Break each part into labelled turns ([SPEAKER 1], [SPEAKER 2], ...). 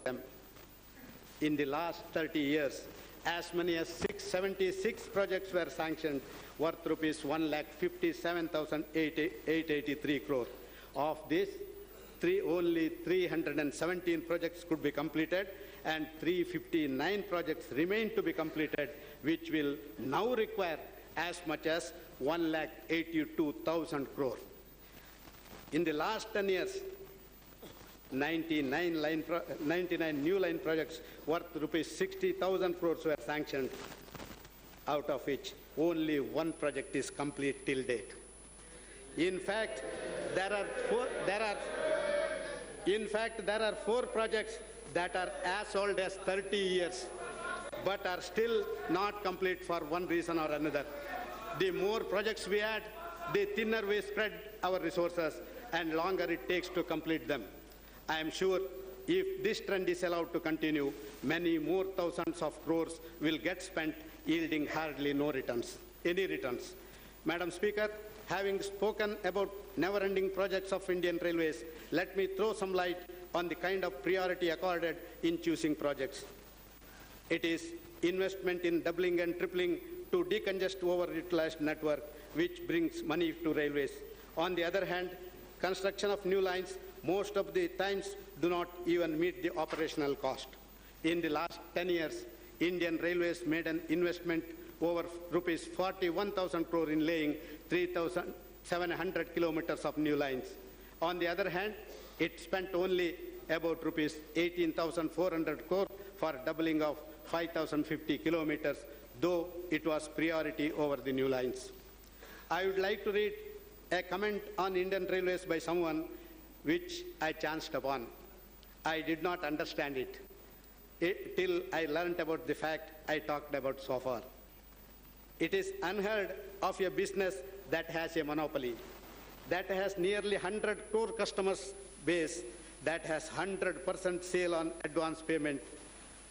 [SPEAKER 1] them. In the last 30 years, as many as 676 projects were sanctioned worth rupees 1,57,883 crore. Of this, only 317 projects could be completed and 359 projects remain to be completed, which will now require as much as 1,82,000 crore. In the last 10 years, 99 new line projects worth rupees 60,000 crores were sanctioned, out of which only one project is complete till date. In fact, there are four projects that are as old as 30 years, but are still not complete for one reason or another. The more projects we add, the thinner we spread our resources and longer it takes to complete them. I am sure if this trend is allowed to continue, many more thousands of crores will get spent, yielding hardly any returns. Madam Speaker, having spoken about never-ending projects of Indian Railways, let me throw some light on the kind of priority accorded in choosing projects. It is investment in doubling and tripling to decongest overutilized network, which brings money to railways. On the other hand, construction of new lines most of the times do not even meet the operational cost. In the last 10 years, Indian Railways made an investment over rupees 41,000 crore in laying 3,700 kilometers of new lines. On the other hand, it spent only about rupees 18,400 crore for doubling of 5,050 kilometers, though it was priority over the new lines. I would like to read a comment on Indian Railways by someone which I chanced upon. I did not understand it till I learned about the fact I talked about so far. It is unheard of a business that has a monopoly, that has nearly 100 crore customers base, that has 100% sale on advance payment,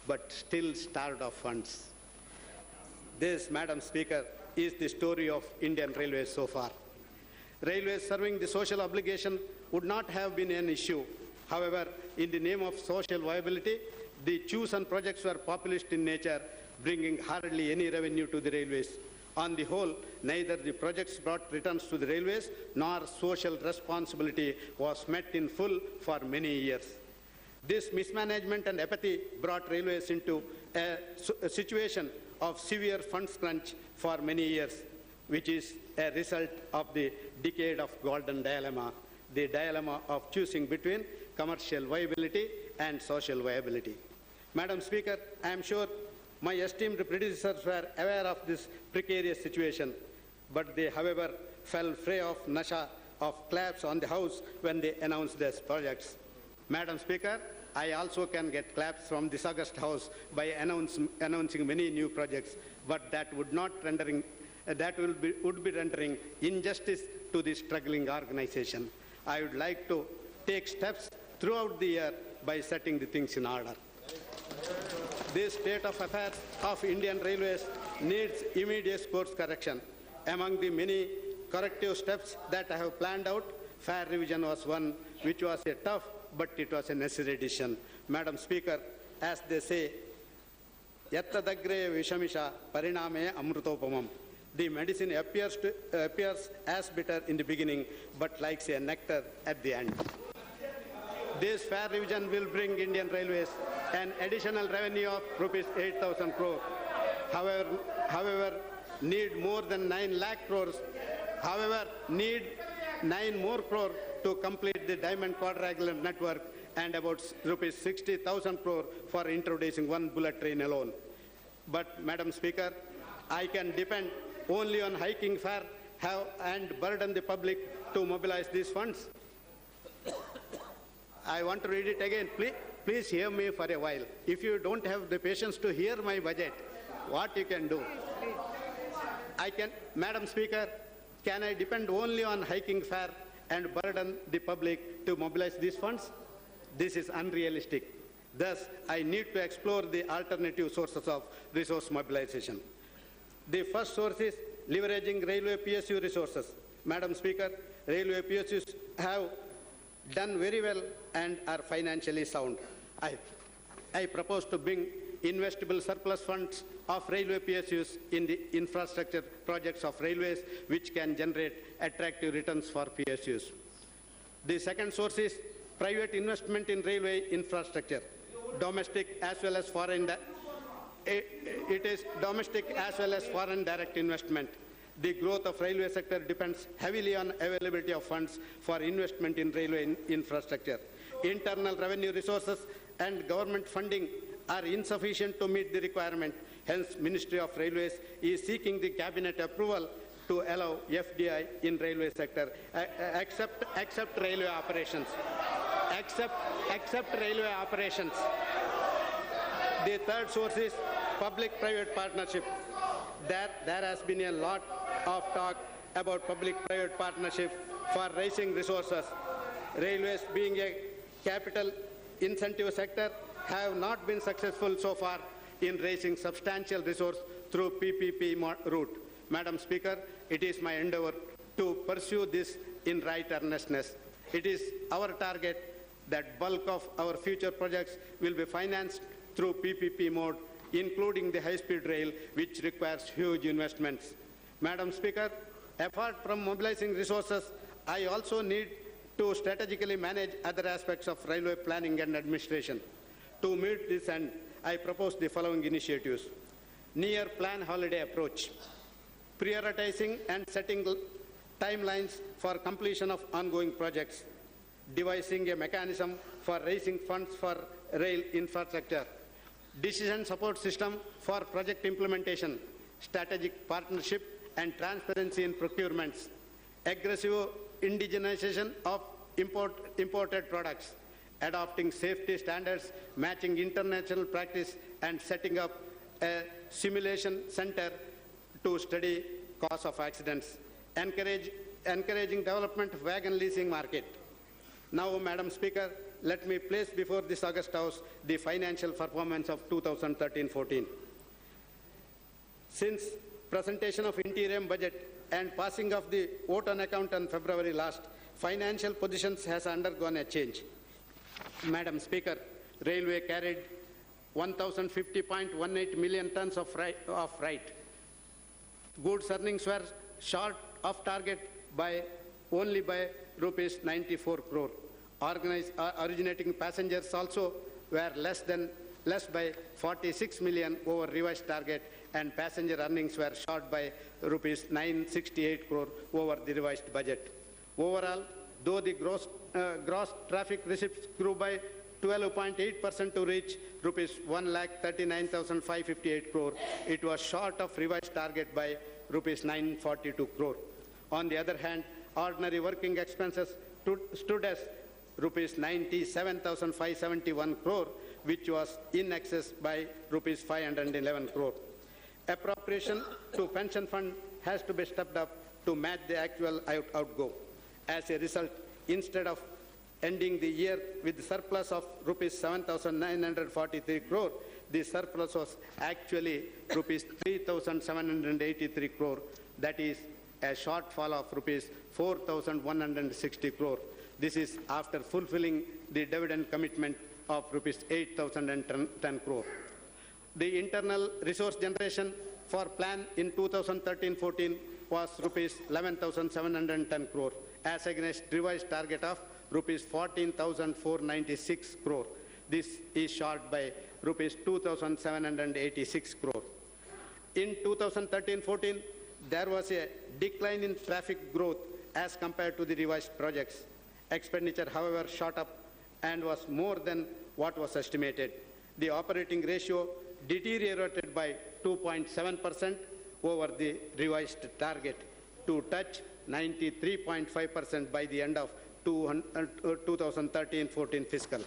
[SPEAKER 1] but still starved of funds. This, Madam Speaker, is the story of Indian Railways so far. Railways serving the social obligation would not have been an issue. However, in the name of social viability, the chosen projects were populist in nature, bringing hardly any revenue to the railways. On the whole, neither the projects brought returns to the railways nor social responsibility was met in full for many years. This mismanagement and apathy brought railways into a situation of severe funds crunch for many years, which is a result of the decade of golden dilemma, the dilemma of choosing between commercial viability and social viability. Madam Speaker, I am sure my esteemed predecessors were aware of this precarious situation, but they, however, fell prey of nasha of claps on the House when they announced these projects. Madam Speaker, I also can get claps from this august House by announcing many new projects, but that would be rendering injustice to the struggling organization. I would like to take steps throughout the year by setting the things in order. This state of affairs of Indian Railways needs immediate course correction. Among the many corrective steps that I have planned out, fare revision was one, which was a tough, but it was a necessary decision. Madam Speaker, as they say, yattadagre vishamisha pariname amrutopamam. The medicine appears as bitter in the beginning, but likes a nectar at the end. This fare revision will bring Indian Railways an additional revenue of rupees 8,000 crore. However, need more than 9 lakh crores. However, need 9 more crore to complete the Diamond Quadrilateral network and about rupees 60,000 crore for introducing one bullet train alone. But, Madam Speaker, I can depend only on hiking fare and burden the public to mobilize these funds. I want to read it again. Please hear me for a while. If you don't have the patience to hear my budget, what you can do? Madam Speaker, can I depend only on hiking fare and burden the public to mobilize these funds? This is unrealistic. Thus, I need to explore the alternative sources of resource mobilization. The first source is leveraging railway PSU resources. Madam Speaker, railway PSUs have done very well and are financially sound. I propose to bring investable surplus funds of railway PSUs in the infrastructure projects of railways, which can generate attractive returns for PSUs. The second source is private investment in railway infrastructure, domestic as well as foreign. It is domestic as well as foreign direct investment. The growth of railway sector depends heavily on availability of funds for investment in railway infrastructure. Internal revenue resources and government funding are insufficient to meet the requirement. Hence, Ministry of Railways is seeking the cabinet approval to allow FDI in railway sector, except railway operations. Except railway operations. The third source is public-private partnership. There has been a lot of talk about public-private partnership for raising resources. Railways, being a capital incentive sector, have not been successful so far in raising substantial resource through PPP route. Madam Speaker, it is my endeavor to pursue this in right earnestness. It is our target that bulk of our future projects will be financed through PPP mode, including the high-speed rail, which requires huge investments. Madam Speaker, apart from mobilizing resources, I also need to strategically manage other aspects of railway planning and administration. To meet this end, I propose the following initiatives. Near plan holiday approach, prioritizing and setting timelines for completion of ongoing projects, devising a mechanism for raising funds for rail infrastructure, decision support system for project implementation, strategic partnership and transparency in procurements, aggressive indigenization of imported products, adopting safety standards, matching international practice, and setting up a simulation center to study cause of accidents, encouraging development of wagon leasing market. Now, Madam Speaker, let me place before this August House the financial performance of 2013-14. Since presentation of interim budget and passing of the vote on account on February last, financial positions has undergone a change. Madam Speaker, Railway carried 1,050.18 million tons of freight. Goods earnings were short of target by only by rupees 94 crore. Originating passengers also were less by 46 million over revised target, and passenger earnings were short by rupees 968 crore over the revised budget. Overall, though the gross traffic receipts grew by 12.8% to reach rupees 1,39,558 crore, it was short of revised target by rupees 942 crore. On the other hand, ordinary working expenses stood as rupees 97,571 crore, which was in excess by rupees 511 crore. Appropriation to pension fund has to be stepped up to match the actual outgo. As a result, instead of ending the year with surplus of rupees 7,943 crore, the surplus was actually rupees 3,783 crore. That is a shortfall of rupees 4,160 crore. This is after fulfilling the dividend commitment of rupees 8,010 crore. The internal resource generation for plan in 2013-14 was rupees 11,710 crore, as against revised target of rupees 14,496 crore. This is short by rupees 2,786 crore. In 2013-14, there was a decline in traffic growth as compared to the revised projects. Expenditure, however, shot up and was more than what was estimated. The operating ratio deteriorated by 2.7% over the revised target to touch 93.5% by the end of 2013-14 fiscal.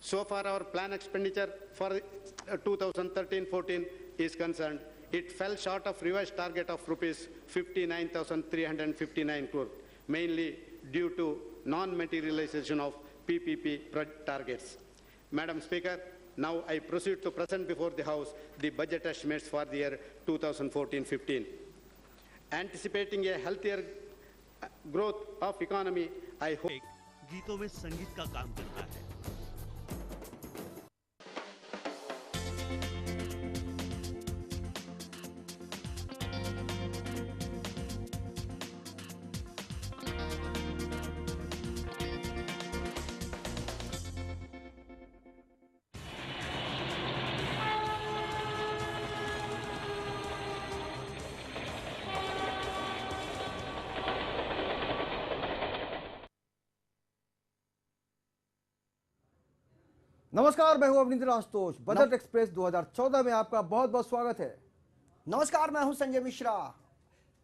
[SPEAKER 1] So far, our plan expenditure for 2013-14 is concerned, it fell short of revised target of rupees 59,359 crore, mainly due to non-materialization of PPP targets. Madam Speaker, now I proceed to present before the House the budget estimates for the year 2014-15. Anticipating a healthier growth of economy, I hope
[SPEAKER 2] गीतों में संगीत का काम करता है। नमस्कार, मैं हूं अवनींद्र आशुतोष। बजट एक्सप्रेस 2014 में आपका बहुत बहुत स्वागत है।
[SPEAKER 3] नमस्कार, मैं हूं संजय मिश्रा।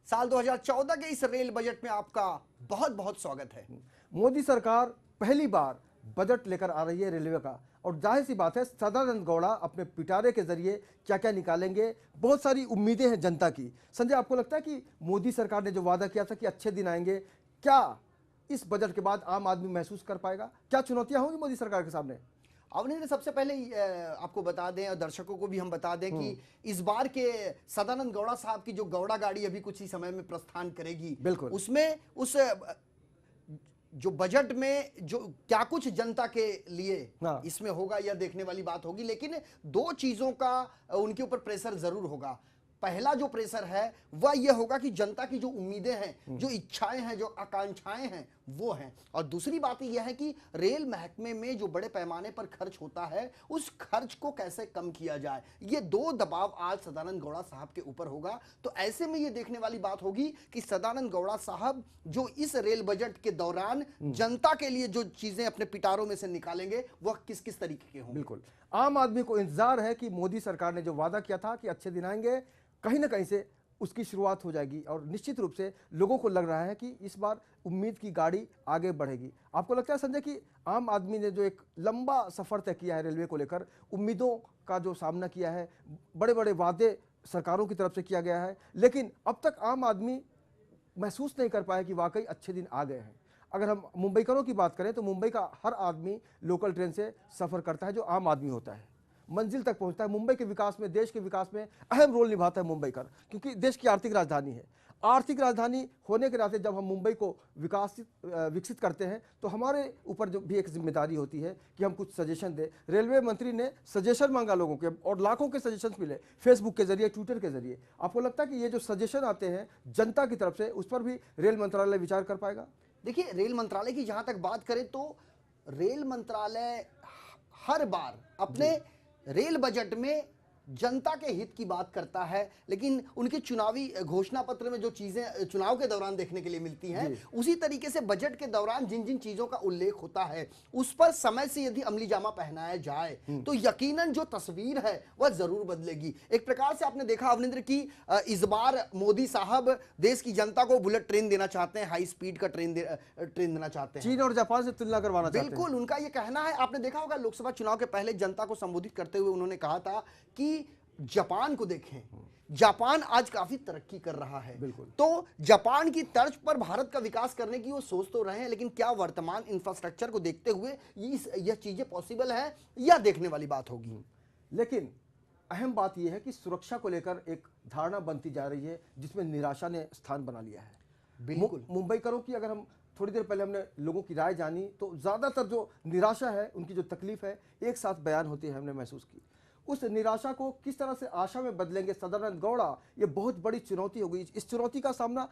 [SPEAKER 3] साल 2014 के इस रेल बजट में आपका बहुत बहुत स्वागत है।
[SPEAKER 2] मोदी सरकार पहली बार बजट लेकर आ रही है रेलवे का, और जाहिर सी बात है सदानंद गौड़ा अपने पिटारे के जरिए क्या क्या निकालेंगे। बहुत सारी उम्मीदें हैं जनता की। संजय, आपको लगता है कि मोदी सरकार ने जो वादा किया था कि अच्छे दिन आएंगे, क्या इस बजट के बाद आम आदमी महसूस कर पाएगा? क्या चुनौतियां होंगी मोदी सरकार के सामने?
[SPEAKER 3] अवनींद्र, सबसे पहले आपको बता दें और दर्शकों को भी हम बता दें कि इस बार के सदानंद गौड़ा साहब की जो गौड़ा गाड़ी अभी कुछ ही समय में प्रस्थान करेगी,
[SPEAKER 2] बिल्कुल,
[SPEAKER 3] उसमें उस जो बजट में जो क्या कुछ जनता के लिए इसमें होगा, यह देखने वाली बात होगी। लेकिन दो चीजों का उनके ऊपर प्रेशर जरूर होगा। पहला जो प्रेशर है वह यह होगा कि जनता की जो उम्मीदें हैं, जो इच्छाएं हैं, जो आकांक्षाएं हैं, वो हैं। और दूसरी बात यह है कि रेल महकमे में जो बड़े पैमाने पर खर्च होता है, उस खर्च को कैसे कम किया जाए। ये दो दबाव आज सदानंद गौड़ा साहब के ऊपर होगा। तो ऐसे में ये देखने वाली बात होगी कि सदानंद गौड़ा साहब जो इस रेल बजट के दौरान जनता के लिए जो चीजें अपने पिटारों में से निकालेंगे, वह किस किस तरीके के होंगे।
[SPEAKER 2] बिल्कुल, आम आदमी को इंतजार है कि मोदी सरकार ने जो वादा किया था कि अच्छे दिन आएंगे, कहीं ना कहीं से उसकी शुरुआत हो जाएगी। और निश्चित रूप से लोगों को लग रहा है कि इस बार उम्मीद की गाड़ी आगे बढ़ेगी। आपको लगता है संजय कि आम आदमी ने जो एक लंबा सफर तय किया है रेलवे को लेकर, उम्मीदों का जो सामना किया है, बड़े बड़े वादे सरकारों की तरफ से किया गया है, लेकिन अब तक आम आदमी महसूस नहीं कर पाया कि वाकई अच्छे दिन आ गए हैं? अगर हम मुंबईकरों की बात करें तो मुंबई का हर आदमी लोकल ट्रेन से सफ़र करता है, जो आम आदमी होता है, मंजिल तक पहुंचता है। मुंबई के विकास में, देश के विकास में अहम रोल निभाता है मुंबईकर, क्योंकि देश की आर्थिक राजधानी है। आर्थिक राजधानी होने के नाते जब हम मुंबई को विकसित करते हैं तो हमारे ऊपर जो भी एक जिम्मेदारी होती है कि हम कुछ सजेशन दें। रेलवे मंत्री ने सजेशन मांगा लोगों के, और लाखों के सजेशन मिले फेसबुक के जरिए, ट्विटर के जरिए। आपको लगता है कि ये जो सजेशन आते हैं जनता की तरफ से, उस पर भी रेल मंत्रालय विचार कर पाएगा?
[SPEAKER 3] देखिए, रेल मंत्रालय की जहां तक बात करें तो रेल मंत्रालय हर बार अपने रेल बजट में जनता के हित की बात करता है, लेकिन उनके चुनावी घोषणा पत्र में जो चीजें चुनाव के दौरान देखने के लिए मिलती हैं, उसी तरीके से बजट के दौरान जिन जिन चीजों का उल्लेख होता है, उस पर समय से यदि अमली जामा पहनाया जाए तो यकीनन जो तस्वीर है वह जरूर बदलेगी। एक प्रकार से आपने देखा अवनिंद्र की इस बार मोदी साहब देश की जनता को बुलेट ट्रेन देना चाहते हैं, हाई स्पीड का ट्रेन देना चाहते हैं।
[SPEAKER 2] चीन और जापान से तुलना करवाना चाहते हैं।
[SPEAKER 3] बिल्कुल, उनका यह कहना है। आपने देखा होगा लोकसभा चुनाव के पहले जनता को संबोधित करते हुए उन्होंने कहा था कि जापान को देखें, जापान आज काफी तरक्की कर रहा है।
[SPEAKER 2] बिल्कुल,
[SPEAKER 3] तो जापान की तर्ज पर भारत का विकास करने की वो सोच तो रहे हैं, लेकिन क्या वर्तमान इंफ्रास्ट्रक्चर को देखते हुए यह चीजें पॉसिबल है, यह देखने वाली बात होगी।
[SPEAKER 2] लेकिन अहम बात यह है कि सुरक्षा को लेकर एक धारणा बनती जा रही है, जिसमें निराशा ने स्थान बना लिया है।
[SPEAKER 3] बिल्कुल,
[SPEAKER 2] मुंबईकरों की अगर हम थोड़ी देर पहले हमने लोगों की राय जानी तो ज्यादातर जो निराशा है, उनकी जो तकलीफ है, एक साथ बयान होती है, हमने महसूस की। उस निराशा को किस तरह से आशा में बदलेंगे सदानंद गौड़ा, ये बहुत बड़ी चुनौती होगी। इस चुनौती का सामना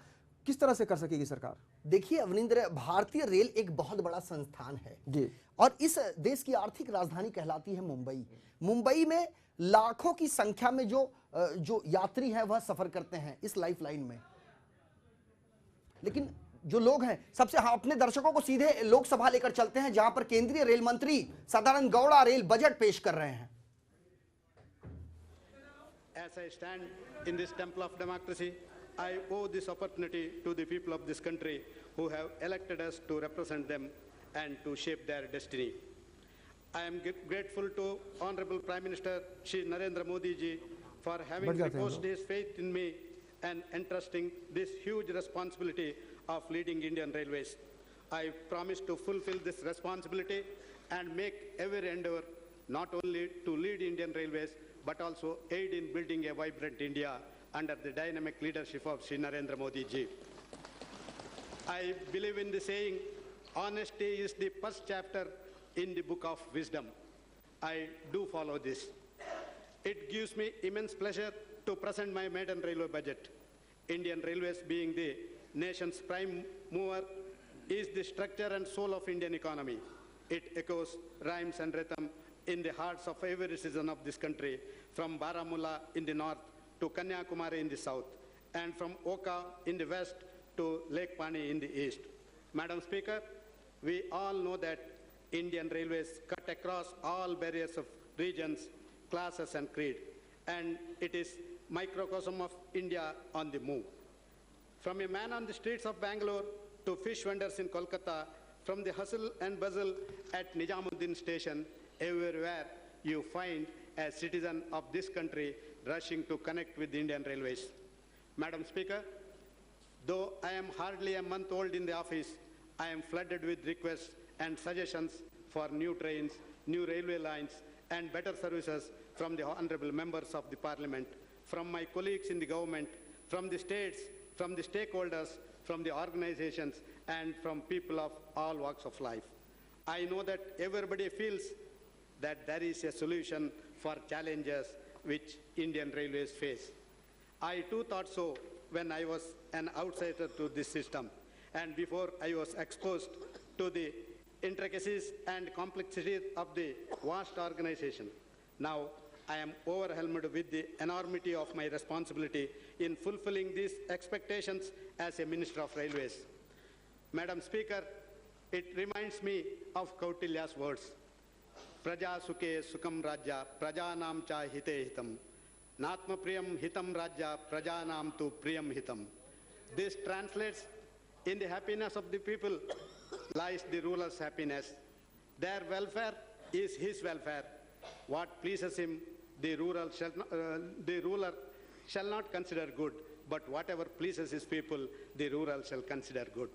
[SPEAKER 2] किस तरह से कर सकेगी सरकार?
[SPEAKER 3] देखिए अवनिंद्र, भारतीय रेल एक बहुत बड़ा संस्थान है
[SPEAKER 2] जी,
[SPEAKER 3] और इस देश की आर्थिक राजधानी कहलाती है मुंबई। मुंबई में लाखों की संख्या में जो यात्री हैं वह सफर करते हैं इस लाइफलाइन में। लेकिन जो लोग हैं, सबसे अपने दर्शकों को सीधे लोकसभा लेकर चलते हैं, जहां पर केंद्रीय रेल मंत्री सदानंद गौड़ा रेल बजट पेश कर रहे हैं।
[SPEAKER 1] As I stand in this temple of democracy, I owe this opportunity to the people of this country who have elected us to represent them and to shape their destiny. I am grateful to Honorable Prime Minister Shri Narendra Modi ji for having reposed his faith in me and entrusting this huge responsibility of leading Indian Railways. I promise to fulfill this responsibility and make every endeavor not only to lead Indian Railways but also aid in building a vibrant India under the dynamic leadership of Shri Narendra Modi ji. I believe in the saying, honesty is the first chapter in the book of wisdom. I do follow this. It gives me immense pleasure to present my maiden railway budget. Indian Railways, being the nation's prime mover, is the structure and soul of Indian economy. It echoes, rhymes and rhythm in the hearts of every citizen of this country, from Baramulla in the north to Kanyakumari in the south, and from Oka in the west to Lake Pani in the east. Madam Speaker, we all know that Indian Railways cut across all barriers of regions, classes and creed, and it is microcosm of India on the move. From a man on the streets of Bangalore to fish vendors in Kolkata, from the hustle and bustle at Nijamuddin station, everywhere you find a citizen of this country rushing to connect with the Indian Railways. Madam Speaker, though I am hardly a month old in the office, I am flooded with requests and suggestions for new trains, new railway lines, and better services from the honorable members of the Parliament, from my colleagues in the government, from the states, from the stakeholders, from the organizations, and from people of all walks of life. I know that everybody feels that there is a solution for challenges which Indian Railways face. I too thought so when I was an outsider to this system, and before I was exposed to the intricacies and complexities of the vast organization. Now, I am overwhelmed with the enormity of my responsibility in fulfilling these expectations as a Minister of Railways. Madam Speaker, it reminds me of Kautilya's words, Praja Sukhe Sukham Rajya, Prajanam Cha Hite Hitam, Natma Priyam Hitam Rajya, Prajanam Tu Priyam Hitam. This translates, in the happiness of the people lies the ruler's happiness. Their welfare is his welfare. What pleases him, the ruler shall not consider good, but whatever pleases his people, the ruler shall consider good.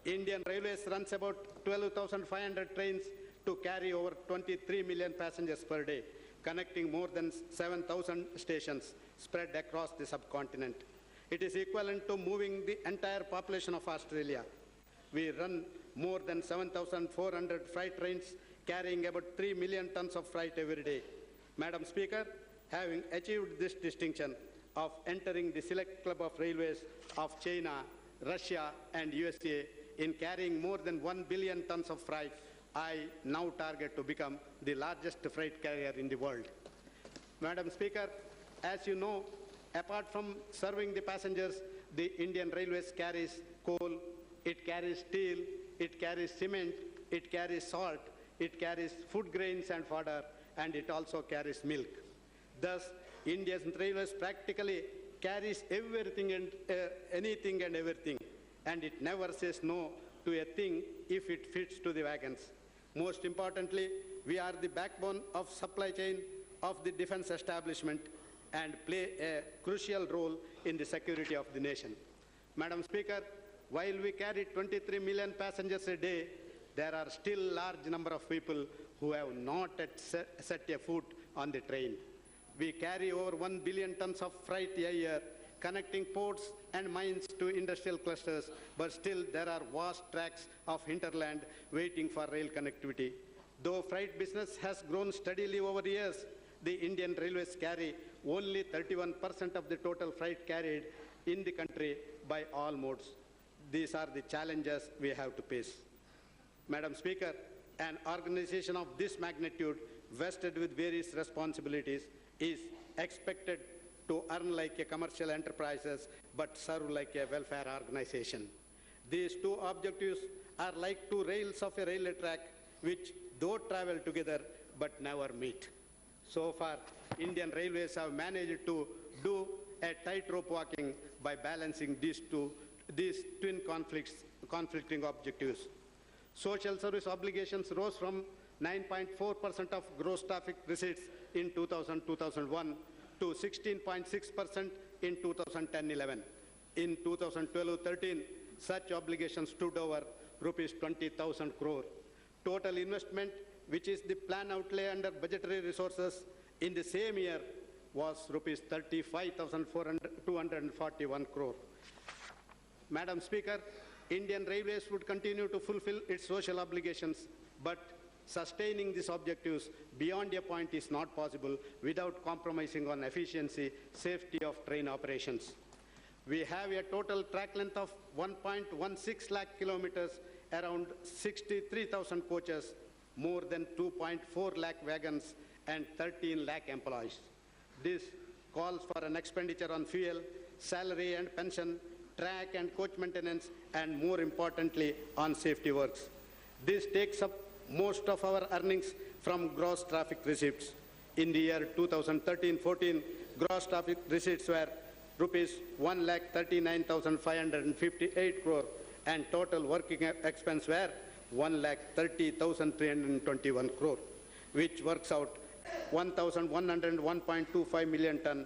[SPEAKER 1] Indian Railways runs about 12,500 trains to carry over 23 million passengers per day, connecting more than 7,000 stations spread across the subcontinent. It is equivalent to moving the entire population of Australia. We run more than 7,400 freight trains carrying about 3 million tons of freight every day. Madam Speaker, having achieved this distinction of entering the select club of railways of China, Russia, and USA in carrying more than 1 billion tons of freight, I now target to become the largest freight carrier in the world. Madam Speaker, as you know, apart from serving the passengers, the Indian Railways carries coal, it carries steel, it carries cement, it carries salt, it carries food grains and fodder, and it also carries milk. Thus, Indian Railways practically carries everything and anything and everything, and it never says no to a thing if it fits to the wagons. Most importantly, we are the backbone of supply chain of the defense establishment and play a crucial role in the security of the nation. Madam Speaker, while we carry 23 million passengers a day, there are still large number of people who have not yet set a foot on the train. We carry over 1 billion tons of freight a year, connecting ports and mines to industrial clusters, but still there are vast tracts of hinterland waiting for rail connectivity. Though freight business has grown steadily over years, the Indian Railways carry only 31% of the total freight carried in the country by all modes. These are the challenges we have to face. Madam Speaker, an organization of this magnitude, vested with various responsibilities, is expected to earn like a commercial enterprises, but serve like a welfare organization. These two objectives are like two rails of a railway track, which though travel together, but never meet. So far, Indian Railways have managed to do a tightrope walking by balancing these twin conflicting objectives. Social service obligations rose from 9.4% of gross traffic receipts in 2000-2001 to 16.6% in 2010-11. In 2012-13, such obligations stood over rupees 20,000 crore. Total investment, which is the plan outlay under budgetary resources, in the same year was rupees 35,241 crore. Madam Speaker, Indian Railways would continue to fulfill its social obligations, but sustaining these objectives beyond a point is not possible without compromising on efficiency, safety of train operations. We have a total track length of 1.16 lakh kilometers, around 63,000 coaches, more than 2.4 lakh wagons, and 13 lakh employees. This calls for an expenditure on fuel, salary and pension, track and coach maintenance, and more importantly, on safety works. This takes up most of our earnings from gross traffic receipts. In the year 2013-14, gross traffic receipts were rupees 1,39,558 crore and total working expense were 1,30,321 crore, which works out 1,101.25 million ton,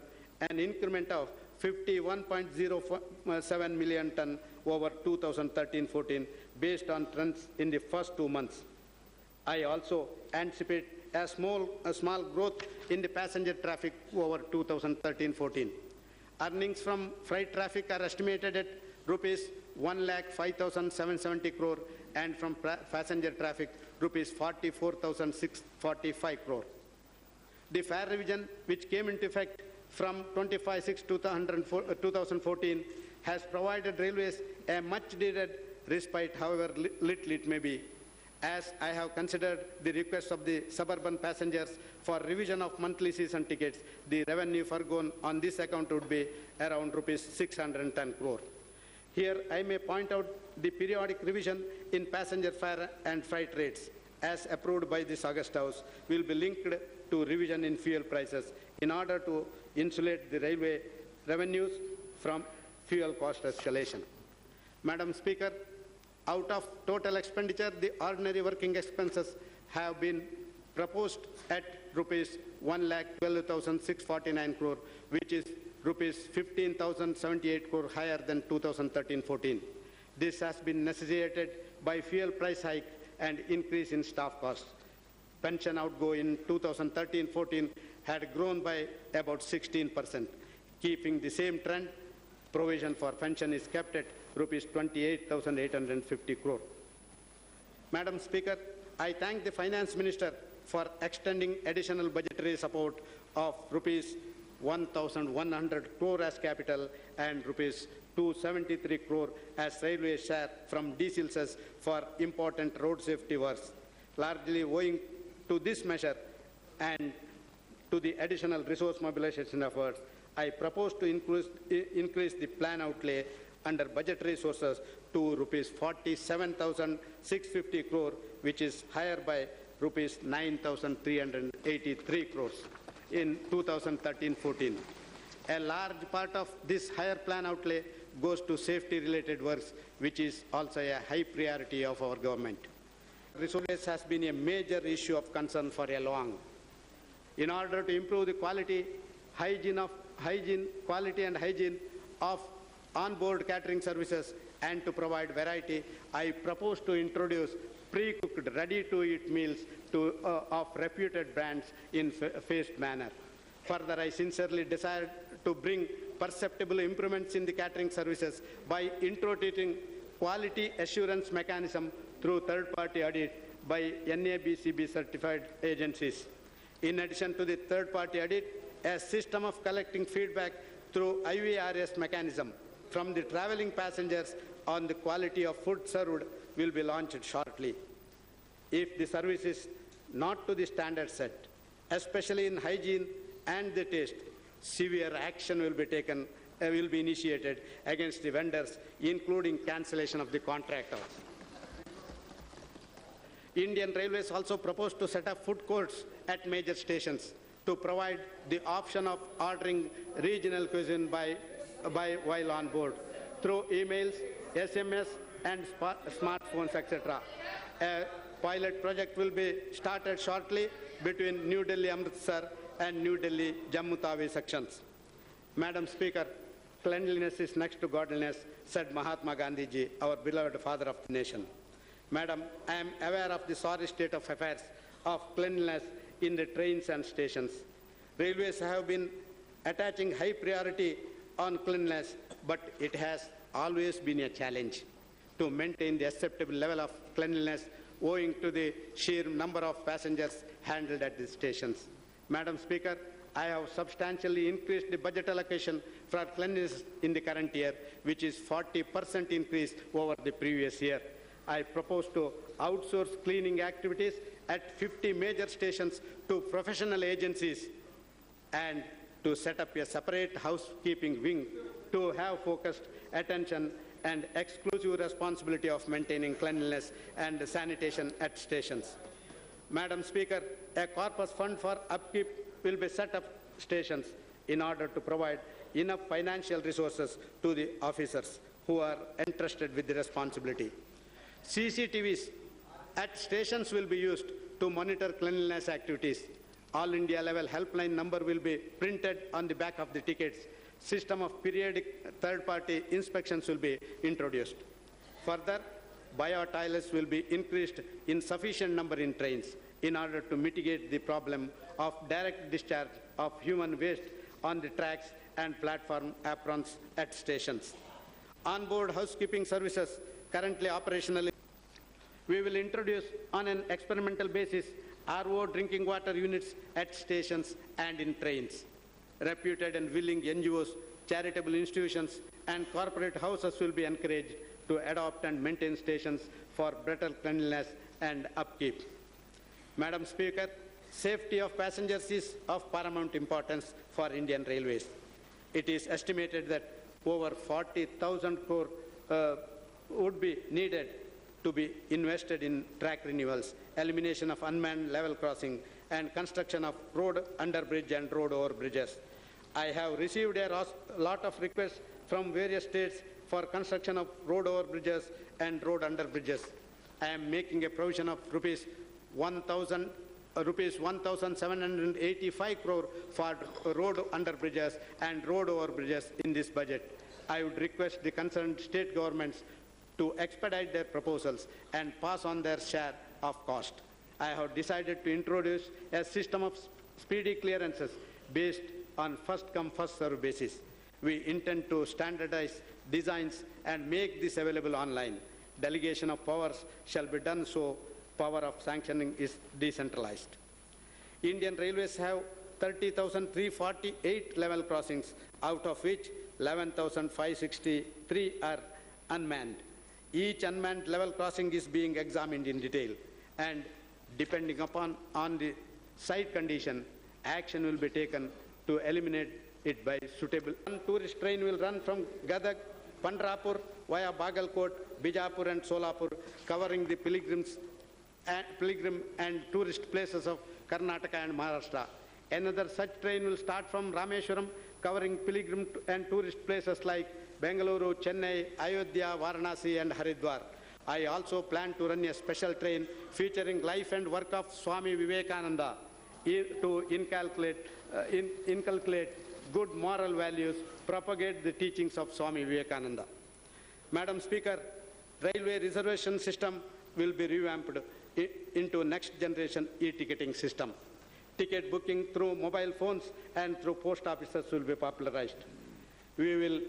[SPEAKER 1] an increment of 51.07 million ton over 2013-14 based on trends in the first 2 months. I also anticipate a small growth in the passenger traffic over 2013-14. Earnings from freight traffic are estimated at rupees 1,05,770 crore and from passenger traffic rupees 44,645 crore. The fare revision, which came into effect from 25/6/2014, has provided railways a much-needed respite, however little it may be. As I have considered the request of the suburban passengers for revision of monthly season tickets, the revenue forgone on this account would be around rupees 610 crore. Here I may point out the periodic revision in passenger fare and freight rates, as approved by this August House, will be linked to revision in fuel prices in order to insulate the railway revenues from fuel cost escalation. Madam Speaker, out of total expenditure, the ordinary working expenses have been proposed at rupees 1,12,649 crore, which is rupees 15,078 crore higher than 2013-14. This has been necessitated by fuel price hike and increase in staff costs. Pension outgo in 2013-14 had grown by about 16%. Keeping the same trend, provision for pension is kept at rupees 28,850 crore. Madam Speaker, I thank the Finance Minister for extending additional budgetary support of rupees 1,100 crore as capital and rupees 273 crore as railway share from diesel cess for important road safety works. Largely owing to this measure and to the additional resource mobilization efforts, I propose to increase the plan outlay under budgetary sources to rupees 47,650 crore, which is higher by rupees 9,383 crores in 2013-14. A large part of this higher plan outlay goes to safety-related works, which is also a high priority of our government. Resources has been a major issue of concern for a long. In order to improve the quality and hygiene of on-board catering services and to provide variety, I propose to introduce pre-cooked, ready-to-eat meals of reputed brands in phased manner. Further, I sincerely desire to bring perceptible improvements in the catering services by introducing quality assurance mechanism through third-party audit by NABCB certified agencies. In addition to the third-party audit, a system of collecting feedback through IVRS mechanism from the traveling passengers on the quality of food served will be launched shortly. If the service is not to the standard set, especially in hygiene and the taste, severe action will be initiated against the vendors, including cancellation of the contract. Indian Railways also proposed to set up food courts at major stations to provide the option of ordering regional cuisine while on board through emails, SMS, and smartphones, etc. A pilot project will be started shortly between New Delhi Amritsar and New Delhi Jammu Tawi sections. Madam Speaker, cleanliness is next to godliness, said Mahatma Gandhi ji, our beloved father of the nation. Madam, I am aware of the sorry state of affairs of cleanliness in the trains and stations. Railways have been attaching high priority on cleanliness, but it has always been a challenge to maintain the acceptable level of cleanliness owing to the sheer number of passengers handled at the stations. Madam Speaker, I have substantially increased the budget allocation for cleanliness in the current year, which is 40% increase over the previous year. I propose to outsource cleaning activities at 50 major stations to professional agencies and to set up a separate housekeeping wing to have focused attention and exclusive responsibility of maintaining cleanliness and sanitation at stations. Madam Speaker, a corpus fund for upkeep will be set up stations in order to provide enough financial resources to the officers who are entrusted with the responsibility. CCTVs at stations will be used to monitor cleanliness activities. All India level helpline number will be printed on the back of the tickets. System of periodic third-party inspections will be introduced. Further, bio-toilets will be increased in sufficient number in trains in order to mitigate the problem of direct discharge of human waste on the tracks and platform aprons at stations. On-board housekeeping services currently operational. We will introduce on an experimental basis RO drinking water units at stations and in trains. Reputed and willing NGOs, charitable institutions, and corporate houses will be encouraged to adopt and maintain stations for better cleanliness and upkeep. Madam Speaker, safety of passengers is of paramount importance for Indian Railways. It is estimated that over 40,000 crore would be needed to be invested in track renewals, elimination of unmanned level crossing, and construction of road underbridge and road overbridges. I have received a lot of requests from various states for construction of road overbridges and road underbridges. I am making a provision of rupees 1,785 crore for road underbridges and road overbridges in this budget. I would request the concerned state governments to expedite their proposals and pass on their share of cost. I have decided to introduce a system of speedy clearances based on first-come, first-served basis. We intend to standardize designs and make this available online. Delegation of powers shall be done so power of sanctioning is decentralized. Indian Railways have 30,348 level crossings, out of which 11,563 are unmanned. Each unmanned level crossing is being examined in detail, and depending upon the site condition, action will be taken to eliminate it by suitable. One tourist train will run from Gadag, Pandrapur via Bagalkot, Bijapur and Solapur, covering the pilgrim and tourist places of Karnataka and Maharashtra. Another such train will start from Rameshwaram, covering pilgrim and tourist places like Bengaluru, Chennai, Ayodhya, Varanasi and Haridwar. I also plan to run a special train featuring life and work of Swami Vivekananda to inculcate good moral values, propagate the teachings of Swami Vivekananda. Madam Speaker, railway reservation system will be revamped into next generation e-ticketing system. Ticket booking through mobile phones and through post offices will be popularized. We will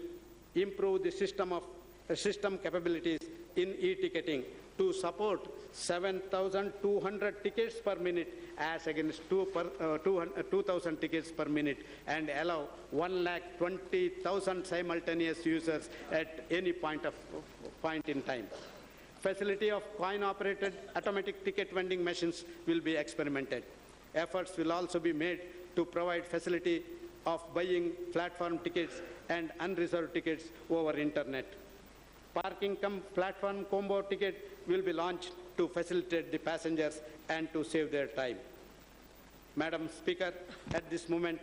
[SPEAKER 1] improve the system capabilities in e-ticketing to support 7,200 tickets per minute as against 2,000 tickets per minute, and allow 1,20,000 simultaneous users at any point in time. Facility of coin-operated automatic ticket vending machines will be experimented. Efforts will also be made to provide facility of buying platform tickets and unreserved tickets over internet. Parking cum platform combo ticket will be launched to facilitate the passengers and to save their time. Madam Speaker, at this moment,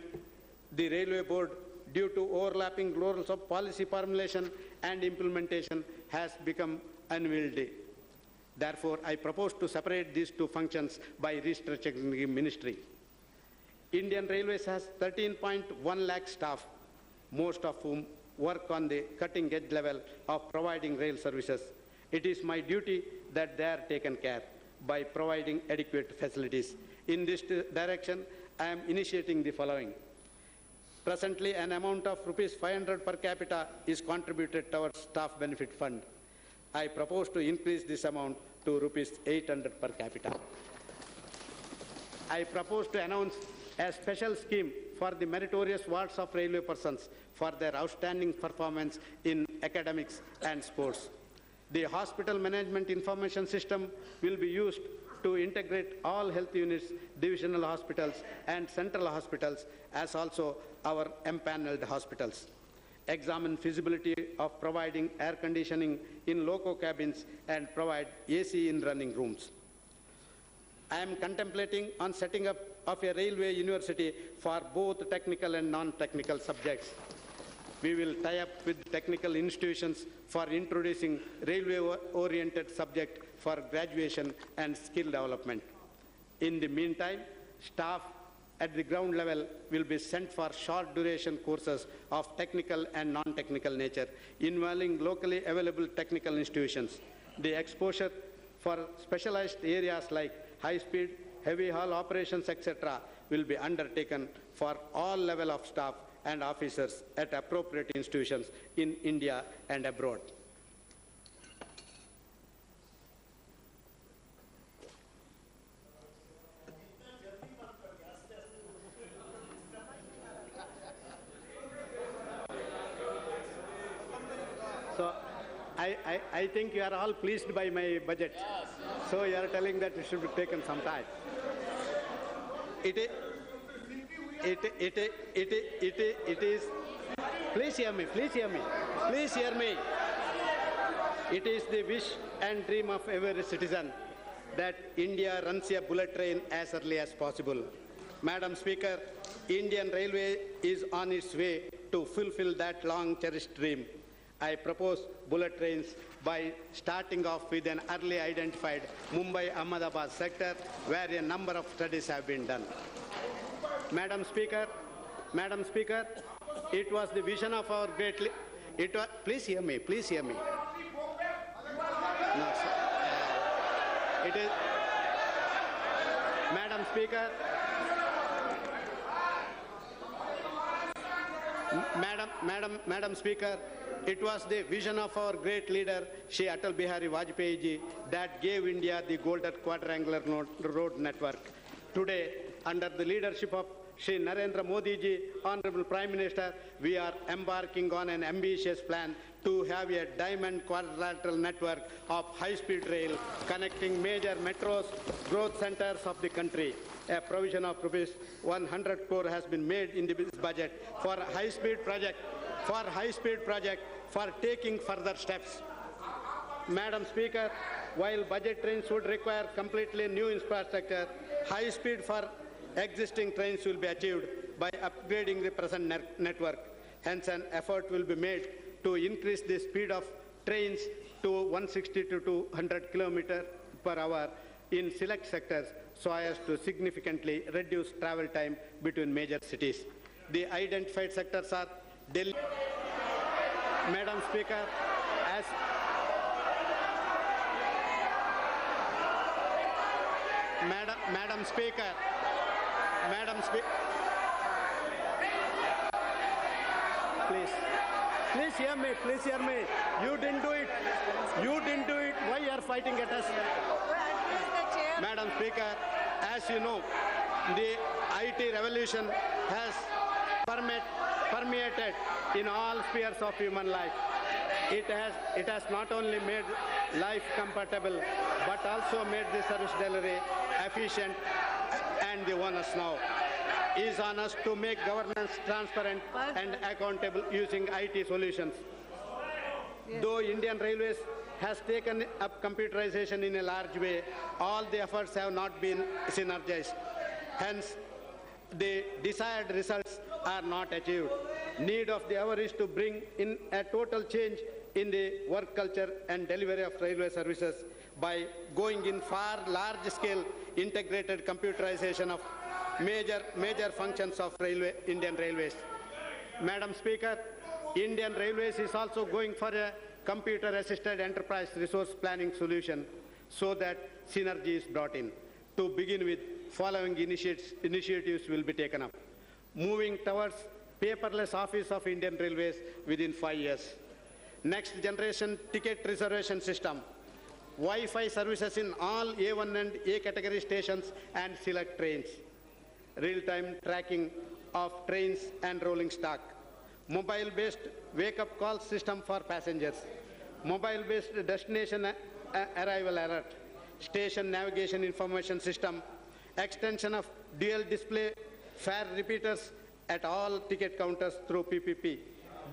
[SPEAKER 1] the Railway Board, due to overlapping roles of policy formulation and implementation, has become unwieldy. Therefore, I propose to separate these two functions by restructuring the ministry. Indian Railways has 13.1 lakh staff, most of whom work on the cutting-edge level of providing rail services. It is my duty that they are taken care by providing adequate facilities. In this direction, I am initiating the following. Presently, an amount of rupees 500 per capita is contributed towards staff benefit fund. I propose to increase this amount to rupees 800 per capita. I propose to announce a special scheme for the meritorious wards of railway persons for their outstanding performance in academics and sports. The hospital management information system will be used to integrate all health units, divisional hospitals and central hospitals, as also our empaneled hospitals. Examine feasibility of providing air conditioning in loco cabins and provide AC in running rooms. I am contemplating on setting up of a railway university for both technical and non-technical subjects. We will tie up with technical institutions for introducing railway-oriented subject for graduation and skill development. In the meantime, staff at the ground level will be sent for short duration courses of technical and non-technical nature involving locally available technical institutions. The exposure for specialized areas like high-speed, heavy haul operations, etc. will be undertaken for all level of staff and officers at appropriate institutions in India and abroad. So I think you are all pleased by my budget. Yes. So you are telling that it should be taken some time. It is, please hear me, please hear me, please hear me. It is the wish and dream of every citizen that India runs a bullet train as early as possible. Madam Speaker, Indian Railway is on its way to fulfill that long cherished dream. I propose bullet trains by starting off with an early identified Mumbai-Ahmedabad sector where a number of studies have been done. Madam Speaker, it was the vision of our great please hear me, please hear me. No, it is, Madam Speaker, Madam Speaker, it was the vision of our great leader, Shri Atal Bihari Vajpayee ji, that gave India the golden quadrangular road network. Today, under the leadership of Shri Narendra Modi ji, Honorable Prime Minister, we are embarking on an ambitious plan to have a diamond quadrilateral network of high-speed rail connecting major metros, growth centers of the country. A provision of rupees 100 crore has been made in the budget for high-speed project, for taking further steps. Madam Speaker, while budget trains would require completely new infrastructure, high speed for existing trains will be achieved by upgrading the present network. Hence, an effort will be made to increase the speed of trains to 160 to 200 km per hour in select sectors so as to significantly reduce travel time between major cities. The identified sectors are Delhi. Madam Speaker, as Madam Speaker, please hear me, please hear me. You didn't do it. Why you are fighting at us? Madam Speaker, as you know, the IT revolution has permeated in all spheres of human life. It has not only made life comfortable, but also made the service delivery efficient, and the onus now is on us to make governance transparent and accountable using IT solutions. Yes. Though Indian Railways has taken up computerization in a large way, all the efforts have not been synergized. Hence, the desired results are not achieved. Need of the hour is to bring in a total change in the work culture and delivery of railway services by going in far large-scale integrated computerization of major functions of Indian Railways. Madam Speaker, Indian Railways is also going for a computer-assisted enterprise resource planning solution so that synergy is brought in. To begin with, following initiatives will be taken up. Moving towards paperless office of Indian Railways within 5 years. Next generation ticket reservation system. Wi-Fi services in all A1 and A category stations and select trains. Real-time tracking of trains and rolling stock. Mobile-based wake-up call system for passengers. Mobile-based destination arrival alert. Station navigation information system. Extension of dual display fare repeaters at all ticket counters through PPP.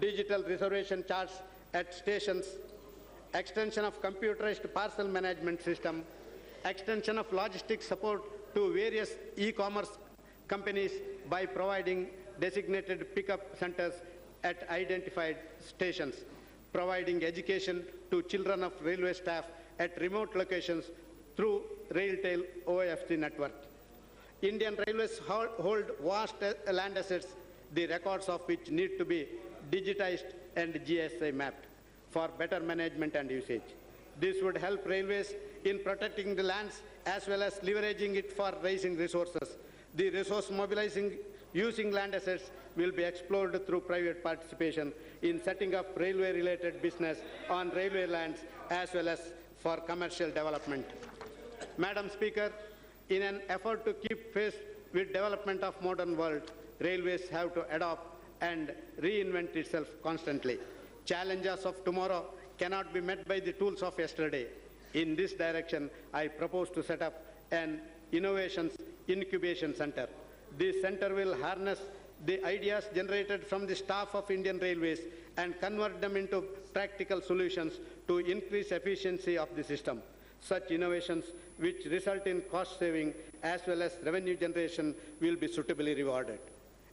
[SPEAKER 1] Digital reservation charts at stations. Extension of computerized parcel management system. extension of logistics support to various e-commerce companies by providing designated pickup centers at identified stations, providing education to children of railway staff at remote locations through RailTel OFC network. Indian Railways hold vast land assets, the records of which need to be digitized and GSI mapped for better management and usage. This would help railways in protecting the lands as well as leveraging it for raising resources. The resource mobilizing using land assets will be explored through private participation in setting up railway-related business on railway lands as well as for commercial development. Madam Speaker, in an effort to keep pace with development of modern world, railways have to adopt and reinvent itself constantly. Challenges of tomorrow cannot be met by the tools of yesterday. In this direction, I propose to set up an innovations incubation center. This center will harness the ideas generated from the staff of Indian Railways and convert them into practical solutions to increase efficiency of the system. Such innovations which result in cost saving as well as revenue generation will be suitably rewarded.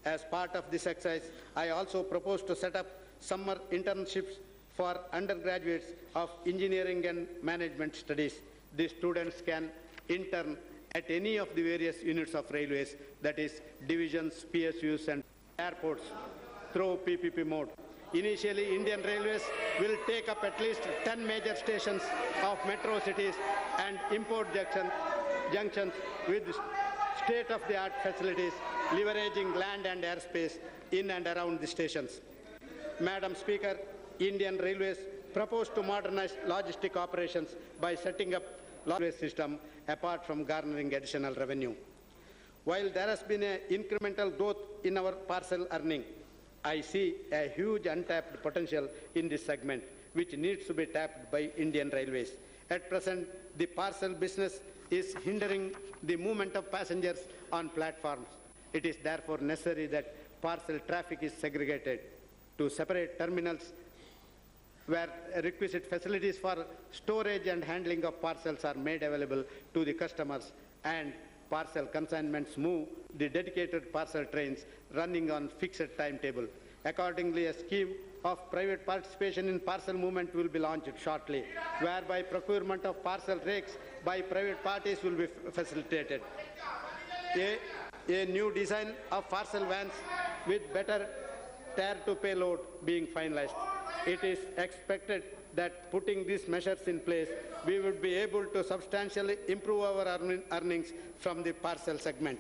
[SPEAKER 1] As part of this exercise, I also propose to set up summer internships for undergraduates of engineering and management studies. The students can intern at any of the various units of railways, that is divisions, PSUs and airports through PPP mode. Initially, Indian Railways will take up at least 10 major stations of metro cities and import junctions with state-of-the-art facilities, leveraging land and airspace in and around the stations. Madam Speaker, Indian Railways propose to modernize logistic operations by setting up railway system apart from garnering additional revenue. While there has been an incremental growth in our parcel earning, I see a huge untapped potential in this segment, which needs to be tapped by Indian Railways. At present, the parcel business is hindering the movement of passengers on platforms. It is therefore necessary that parcel traffic is segregated to separate terminals where requisite facilities for storage and handling of parcels are made available to the customers, and parcel consignments move the dedicated parcel trains running on fixed timetable. Accordingly, a scheme of private participation in parcel movement will be launched shortly, whereby procurement of parcel rakes by private parties will be facilitated. A new design of parcel vans with better tare-to-pay load being finalized. It is expected that putting these measures in place, we would be able to substantially improve our earnings from the parcel segment.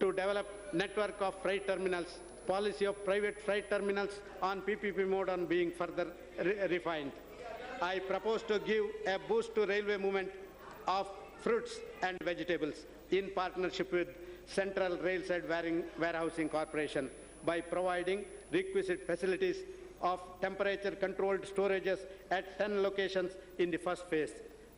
[SPEAKER 1] To develop network of freight terminals, policy of private freight terminals on PPP mode on being further refined. I propose to give a boost to railway movement of fruits and vegetables in partnership with Central Railside Warehousing Corporation by providing requisite facilities of temperature-controlled storages at 10 locations in the first phase.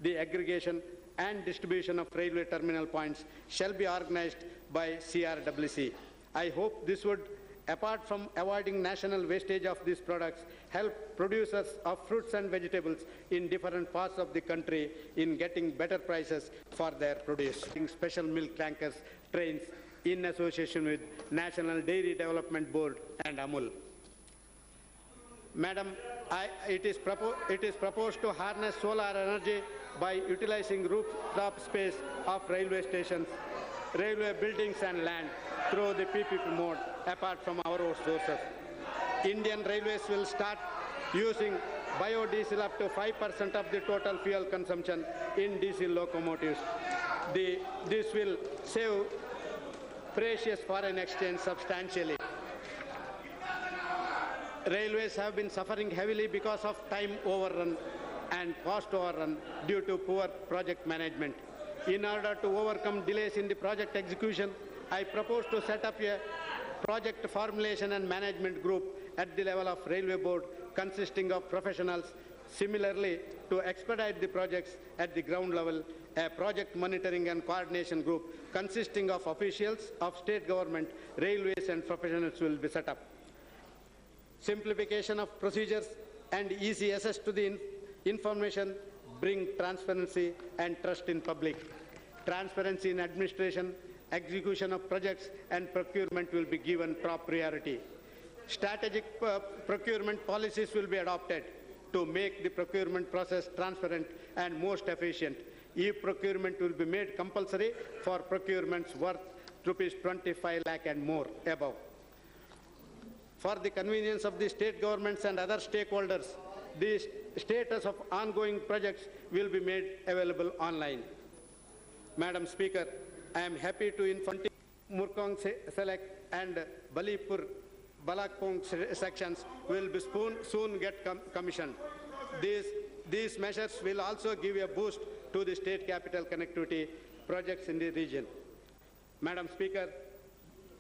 [SPEAKER 1] The aggregation and distribution of railway terminal points shall be organized by CRWC. I hope this would, apart from avoiding national wastage of these products, help producers of fruits and vegetables in different parts of the country in getting better prices for their produce. Special milk tankers, trains, in association with National Dairy Development Board and AMUL. Madam, it is proposed to harness solar energy by utilizing rooftop space of railway stations, railway buildings and land through the PPP mode apart from our own sources. Indian Railways will start using biodiesel up to 5% of the total fuel consumption in diesel locomotives. This will save precious foreign exchange substantially. Railways have been suffering heavily because of time overrun and cost overrun due to poor project management. In order to overcome delays in the project execution, I propose to set up a project formulation and management group at the level of Railway Board consisting of professionals. Similarly, to expedite the projects at the ground level, a project monitoring and coordination group consisting of officials of state government, railways and professionals will be set up. Simplification of procedures and easy access to the information bring transparency and trust in public. Transparency in administration, execution of projects, and procurement will be given top priority. Strategic procurement policies will be adopted to make the procurement process transparent and most efficient. E-procurement will be made compulsory for procurements worth rupees 25 lakh and more above. For the convenience of the state governments and other stakeholders, the status of ongoing projects will be made available online. Madam Speaker, I am happy to inform Murkong Select and Balipur Balakpong sections will be soon get commissioned. These measures will also give a boost to the state capital connectivity projects in the region. Madam Speaker,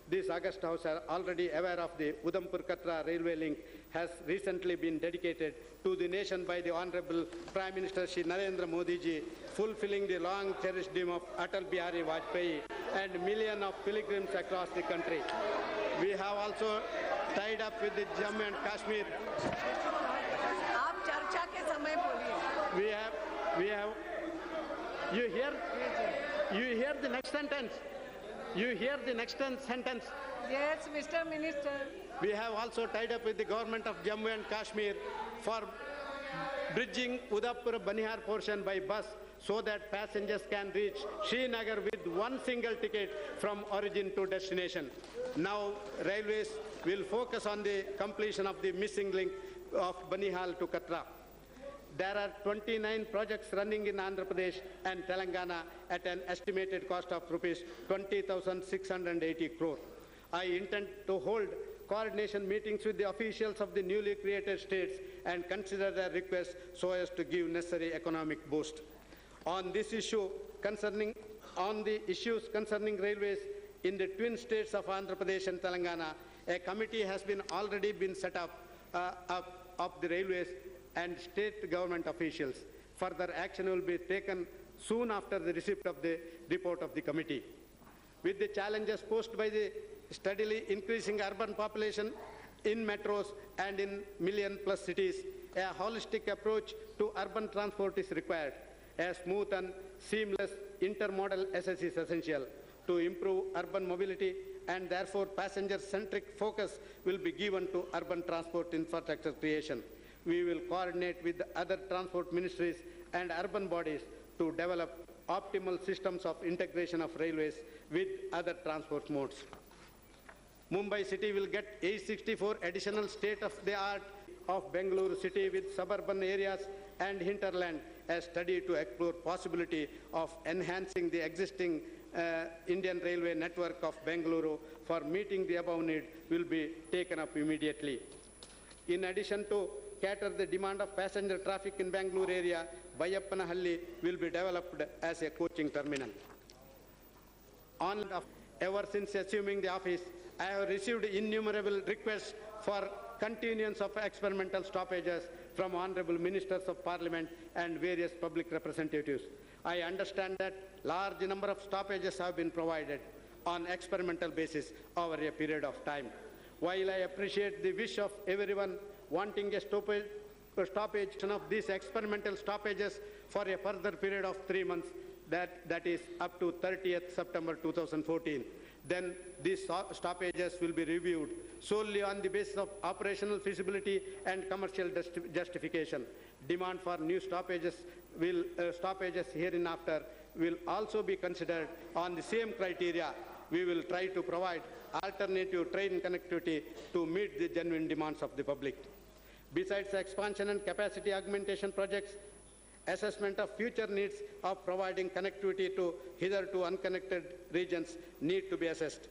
[SPEAKER 1] this August House are already aware of the Udhampur-Katra railway link has recently been dedicated to the nation by the Honorable Prime Minister Shri Narendra Modi ji, fulfilling the long cherished dream of Atal Bihari Vajpayee and millions of pilgrims across the country. We have also tied up with the Jammu and Kashmir.
[SPEAKER 4] आप चर्चा के समय बोलिए.
[SPEAKER 1] We have. You hear the next sentence. You hear the next sentence.
[SPEAKER 4] Yes, Mr. Minister.
[SPEAKER 1] We have also tied up with the government of Jammu and Kashmir for bridging Udaipur-Banihar portion by bus so that passengers can reach Srinagar with one single ticket from origin to destination. Now, railways will focus on the completion of the missing link of Banihal to Katra. There are 29 projects running in Andhra Pradesh and Telangana at an estimated cost of rupees 20,680 crore. I intend to hold coordination meetings with the officials of the newly created states and consider their requests so as to give necessary economic boost. On the issues concerning railways in the twin states of Andhra Pradesh and Telangana, a committee has already been set up of the railways and state government officials. Further action will be taken soon after the receipt of the report of the committee. With the challenges posed by the steadily increasing urban population in metros and in million-plus cities, a holistic approach to urban transport is required. A smooth and seamless intermodal access is essential to improve urban mobility, and therefore passenger-centric focus will be given to urban transport infrastructure creation. We will coordinate with the other transport ministries and urban bodies to develop optimal systems of integration of railways with other transport modes. Mumbai city will get 864 additional state-of-the-art of Bengaluru city with suburban areas and hinterland. A study to explore possibility of enhancing the existing Indian railway network of Bengaluru for meeting the above need will be taken up immediately. In addition to cater the demand of passenger traffic in Bangalore area, Bayapanahalli will be developed as a coaching terminal. Ever since assuming the office, I have received innumerable requests for continuance of experimental stoppages from honorable ministers of parliament and various public representatives. I understand that large number of stoppages have been provided on experimental basis over a period of time. While I appreciate the wish of everyone wanting a stoppage of these experimental stoppages for a further period of 3 months, that is up to 30th September 2014, then these stoppages will be reviewed solely on the basis of operational feasibility and commercial justification. Demand for new stoppages hereinafter will also be considered on the same criteria. We will try to provide alternative train connectivity to meet the genuine demands of the public. Besides expansion and capacity augmentation projects, assessment of future needs of providing connectivity to hitherto unconnected regions need to be assessed.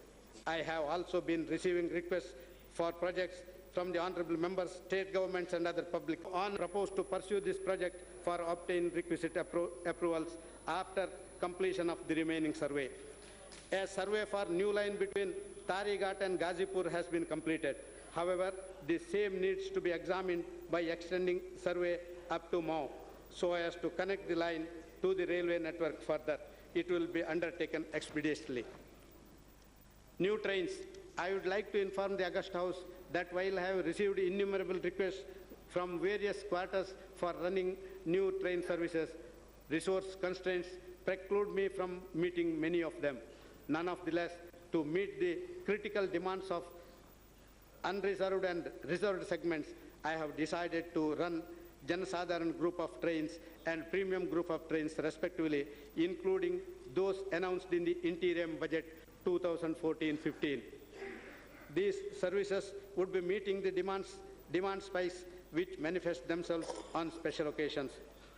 [SPEAKER 1] I have also been receiving requests for projects from the honorable members, state governments and other public proposed to pursue this project for obtain requisite approvals after completion of the remaining survey. A survey for new line between Tarighat and Ghazipur has been completed. However, the same needs to be examined by extending survey up to Mao so as to connect the line to the railway network further. It will be undertaken expeditiously. New trains. I would like to inform the August House that while I have received innumerable requests from various quarters for running new train services, resource constraints preclude me from meeting many of them. None of the less, to meet the critical demands of unreserved and reserved segments, I have decided to run Janasadaran group of trains and premium group of trains respectively, including those announced in the interim budget 2014-15. These services would be meeting the demand spikes which manifest themselves on special occasions.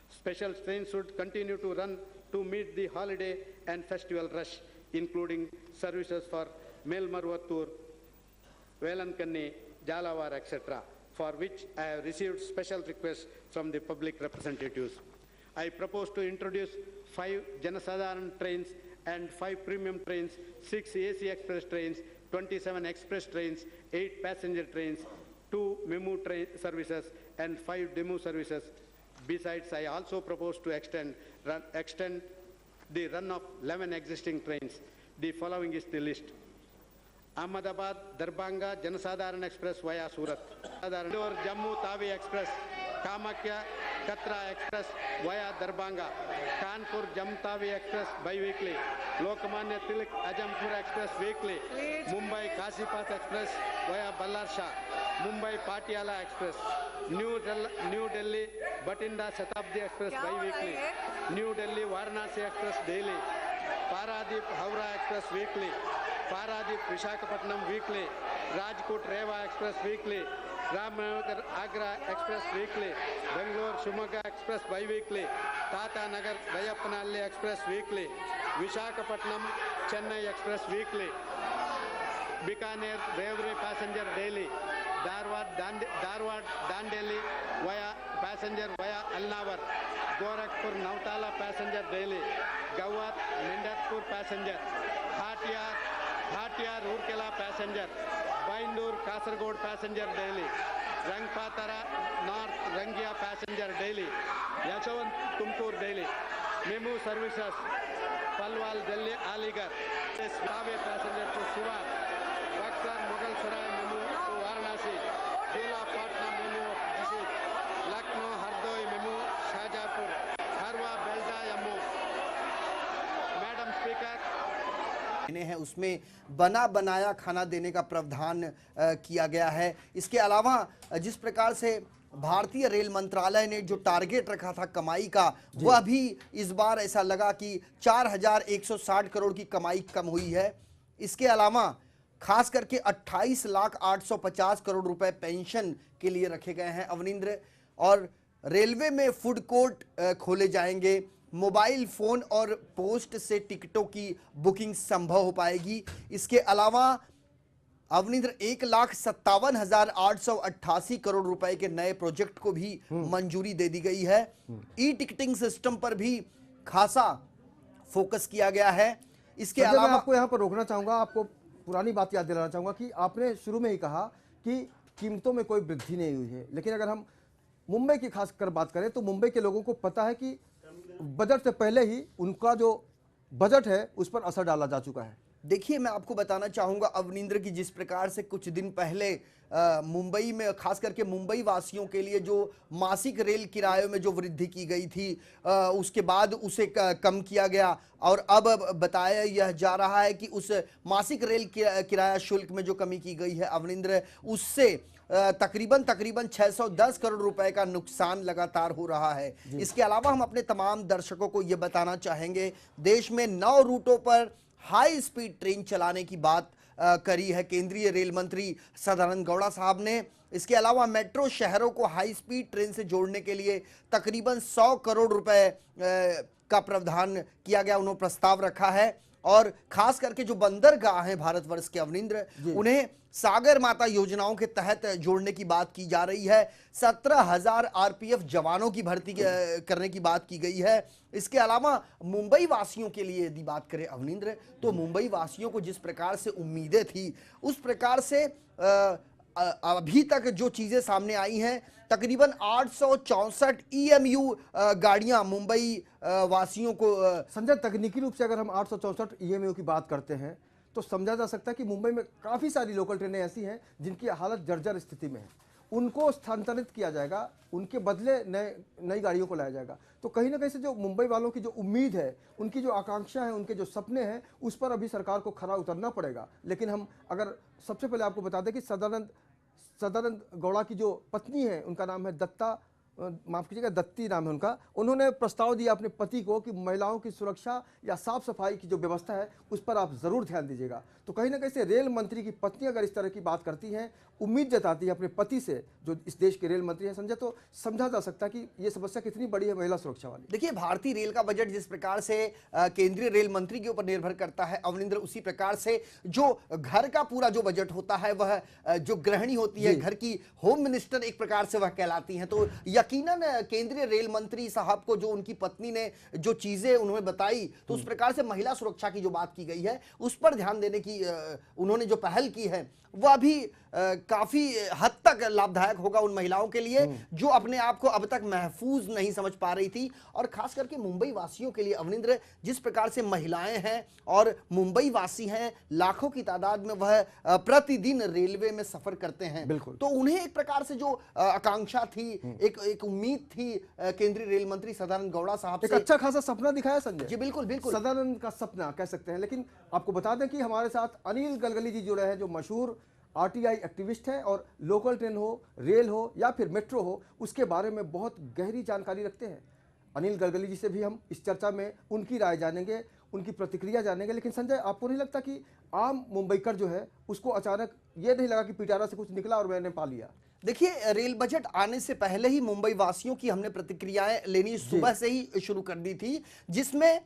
[SPEAKER 1] Special trains should continue to run to meet the holiday and festival rush, including services for Melmarvattur, Velankanni, Jalawar, etc., for which I have received special requests from the public representatives. I propose to introduce 5 Janasadaran trains and 5 premium trains, 6 AC express trains, 27 express trains, 8 passenger trains, 2 MEMU train services, and 5 demo services. Besides, I also propose to extend the run of 11 existing trains. The following is the list. Ahmedabad, Darbhanga, Janasadaran Express via Surat. Indore, Jammu Tawi Express, Kamakya, Katra Express via Darbhanga. Kanpur, Jammu Tawi Express bi-weekly. Lokmanya Tilak, Ajampur Express weekly. Mumbai, Kasipat Express via Ballarsha. Mumbai, Patiala Express. New Delhi, Batinda Shatabdi Express bi-weekly. New Delhi, Varanasi Express daily. Paradip, Howrah Express weekly. Paradip, Visakhapatnam weekly. Rajkot, Rewa Express weekly. Ramnagar, Agra Express weekly. Bangalore, Shumaga Express bi-weekly. Tata Nagar, Dayapanalli Express weekly. Visakhapatnam, Chennai Express weekly. Bikaner, Revri passenger daily. Dharwad, Dandeli via passenger via Alnawar. Gorakhpur, Nautala passenger daily. Gawat, Mendatpur passenger. Hatiyar, Urkela passenger. Baindur, Kasargod passenger daily. Rangpatara, North, Rangia passenger daily. Yashwant, Tumkur daily. Memu services. Palwal, Delhi, Aligarh. Tawe passenger to Surat. Buxar, Mughal Sarai, Memu to Varanasi. Jula, Patna, Memu of Jisik. Lucknow, Hardoi, Memu, Shahjapur. Harwa, Belda, Yammu. Madam Speaker,
[SPEAKER 3] है उसमें बना बनाया खाना देने का प्रावधान किया गया है। इसके अलावा जिस प्रकार से भारतीय रेल मंत्रालय ने जो टारगेट रखा था कमाई का, वह भी इस बार ऐसा लगा कि 4160 करोड़ की कमाई कम हुई है। इसके अलावा खास करके 28,850 करोड़ रुपए पेंशन के लिए रखे गए हैं अवनिंद्र, और रेलवे में फूड कोर्ट खोले जाएंगे। मोबाइल फोन और पोस्ट से टिकटों की बुकिंग संभव हो पाएगी। इसके अलावा अवनिंद्र 1,57,888 करोड़ रुपए के नए प्रोजेक्ट को भी मंजूरी दे दी गई है। ई टिकटिंग सिस्टम पर भी खासा फोकस किया गया है। इसके अलावा
[SPEAKER 2] मैं आपको यहां पर रोकना चाहूंगा, आपको पुरानी बात याद दिलाना चाहूंगा कि आपने शुरू में ही कहा कि कीमतों में कोई वृद्धि नहीं हुई है, लेकिन अगर हम मुंबई की खासकर बात करें तो मुंबई के लोगों को पता है कि बजट से पहले ही उनका जो बजट है उस पर असर डाला जा चुका है।
[SPEAKER 3] देखिए, मैं आपको बताना चाहूंगा अवनिंद्र की जिस प्रकार से कुछ दिन पहले मुंबई में खास करके मुंबई वासियों के लिए जो मासिक रेल किरायों में जो वृद्धि की गई थी, उसके बाद उसे कम किया गया, और अब बताया यह जा रहा है कि उस मासिक रेल किराया शुल्क में जो कमी की गई है अवनिंद्र, उससे तकरीबन 610 करोड़ रुपए का नुकसान लगातार हो रहा है। इसके अलावा हम अपने तमाम दर्शकों को यह बताना चाहेंगे, देश में 9 रूटों पर हाई स्पीड ट्रेन चलाने की बात करी है केंद्रीय रेल मंत्री सदानंद गौड़ा साहब ने। इसके अलावा मेट्रो शहरों को हाई स्पीड ट्रेन से जोड़ने के लिए तकरीबन 100 करोड़ रुपए का प्रावधान किया गया, उन्होंने प्रस्ताव रखा है। और खास करके जो बंदरगाह हैं भारतवर्ष के अवनिंद्र, उन्हें सागर माता योजनाओं के तहत जोड़ने की बात की जा रही है। 17,000 आरपीएफ जवानों की भर्ती करने की बात की गई है। इसके अलावा मुंबई वासियों के लिए यदि बात करें अवनिंद्र, तो मुंबई वासियों को जिस प्रकार से उम्मीदें थी उस प्रकार से अभी तक जो चीजें सामने आई हैं, तकरीबन 864 ईएमयू गाड़ियां मुंबई वासियों को
[SPEAKER 2] संजय, तकनीकी रूप से अगर हम 864 ईएमयू की बात करते हैं तो समझा जा सकता है कि मुंबई में काफ़ी सारी लोकल ट्रेनें ऐसी हैं जिनकी हालत जर्जर स्थिति में है। उनको स्थानांतरित किया जाएगा, उनके बदले नई गाड़ियों को लाया जाएगा। तो कहीं ना कहीं से जो मुंबई वालों की जो उम्मीद है, उनकी जो आकांक्षा है, उनके जो सपने हैं, उस पर अभी सरकार को खरा उतरना पड़ेगा। लेकिन हम अगर सबसे पहले आपको बता दें कि सदानंद गौड़ा की जो पत्नी है, उनका नाम है दत्ता, माफ कीजिएगा दत्ती नाम है उनका, उन्होंने प्रस्ताव दिया अपने पति को कि महिलाओं की सुरक्षा या साफ सफाई की जो व्यवस्था है उस पर आप जरूर ध्यान दीजिएगा। तो कहीं ना कहीं से रेल मंत्री की पत्नी अगर इस तरह की बात करती हैं, उम्मीद जताती है अपने पति से, जो इस देश के रेल मंत्री हैं संजय, तो समझा जा सकता है कि ये समस्या कितनी बड़ी है महिला सुरक्षा वाली।
[SPEAKER 3] देखिए, भारतीय रेल का बजट जिस प्रकार से केंद्रीय रेल मंत्री के ऊपर निर्भर करता है अवनिंद्र, उसी प्रकार से जो घर का पूरा जो बजट होता है वह जो गृहिणी होती है, घर की होम मिनिस्टर एक प्रकार से वह कहलाती हैं। तो यकीनन केंद्रीय रेल मंत्री साहब को जो उनकी पत्नी ने जो चीजें उन्होंने बताई, तो उस प्रकार से महिला सुरक्षा की जो बात की गई है उस पर ध्यान देने की उन्होंने जो पहल की है वह भी काफी हद तक लाभदायक होगा उन महिलाओं के लिए जो अपने आप को अब तक महफूज नहीं समझ पा रही थी। और खास करके मुंबई वासियों के लिए अवनिंद्र, जिस प्रकार से महिलाएं हैं और मुंबई वासी हैं, लाखों की तादाद में वह प्रतिदिन रेलवे में सफर करते हैं,
[SPEAKER 2] बिल्कुल।
[SPEAKER 3] तो उन्हें एक प्रकार से जो आकांक्षा थी, एक उम्मीद थी केंद्रीय रेल मंत्री सदानंद गौड़ा साहब
[SPEAKER 2] एक
[SPEAKER 3] से,
[SPEAKER 2] अच्छा खासा सपना दिखाया संजय
[SPEAKER 3] जी बिल्कुल बिल्कुल,
[SPEAKER 2] सदानंद का सपना कह सकते हैं। लेकिन आपको बता दें कि हमारे साथ अनिल गलगली जी जुड़े हैं, जो मशहूर आरटीआई एक्टिविस्ट हैं और लोकल ट्रेन हो, रेल हो या फिर मेट्रो हो, उसके बारे में बहुत गहरी जानकारी रखते हैं। अनिल गलगली जी से भी हम इस चर्चा में उनकी राय जानेंगे, उनकी प्रतिक्रिया जानेंगे। लेकिन संजय, आपको नहीं लगता कि आम मुंबईकर जो है उसको अचानक ये नहीं लगा कि पिटारा से कुछ निकला और मैंने पा लिया?
[SPEAKER 3] देखिए, रेल बजट आने से पहले ही मुंबई वासियों की हमने प्रतिक्रियाएं लेनी सुबह से ही शुरू कर दी थी, जिसमें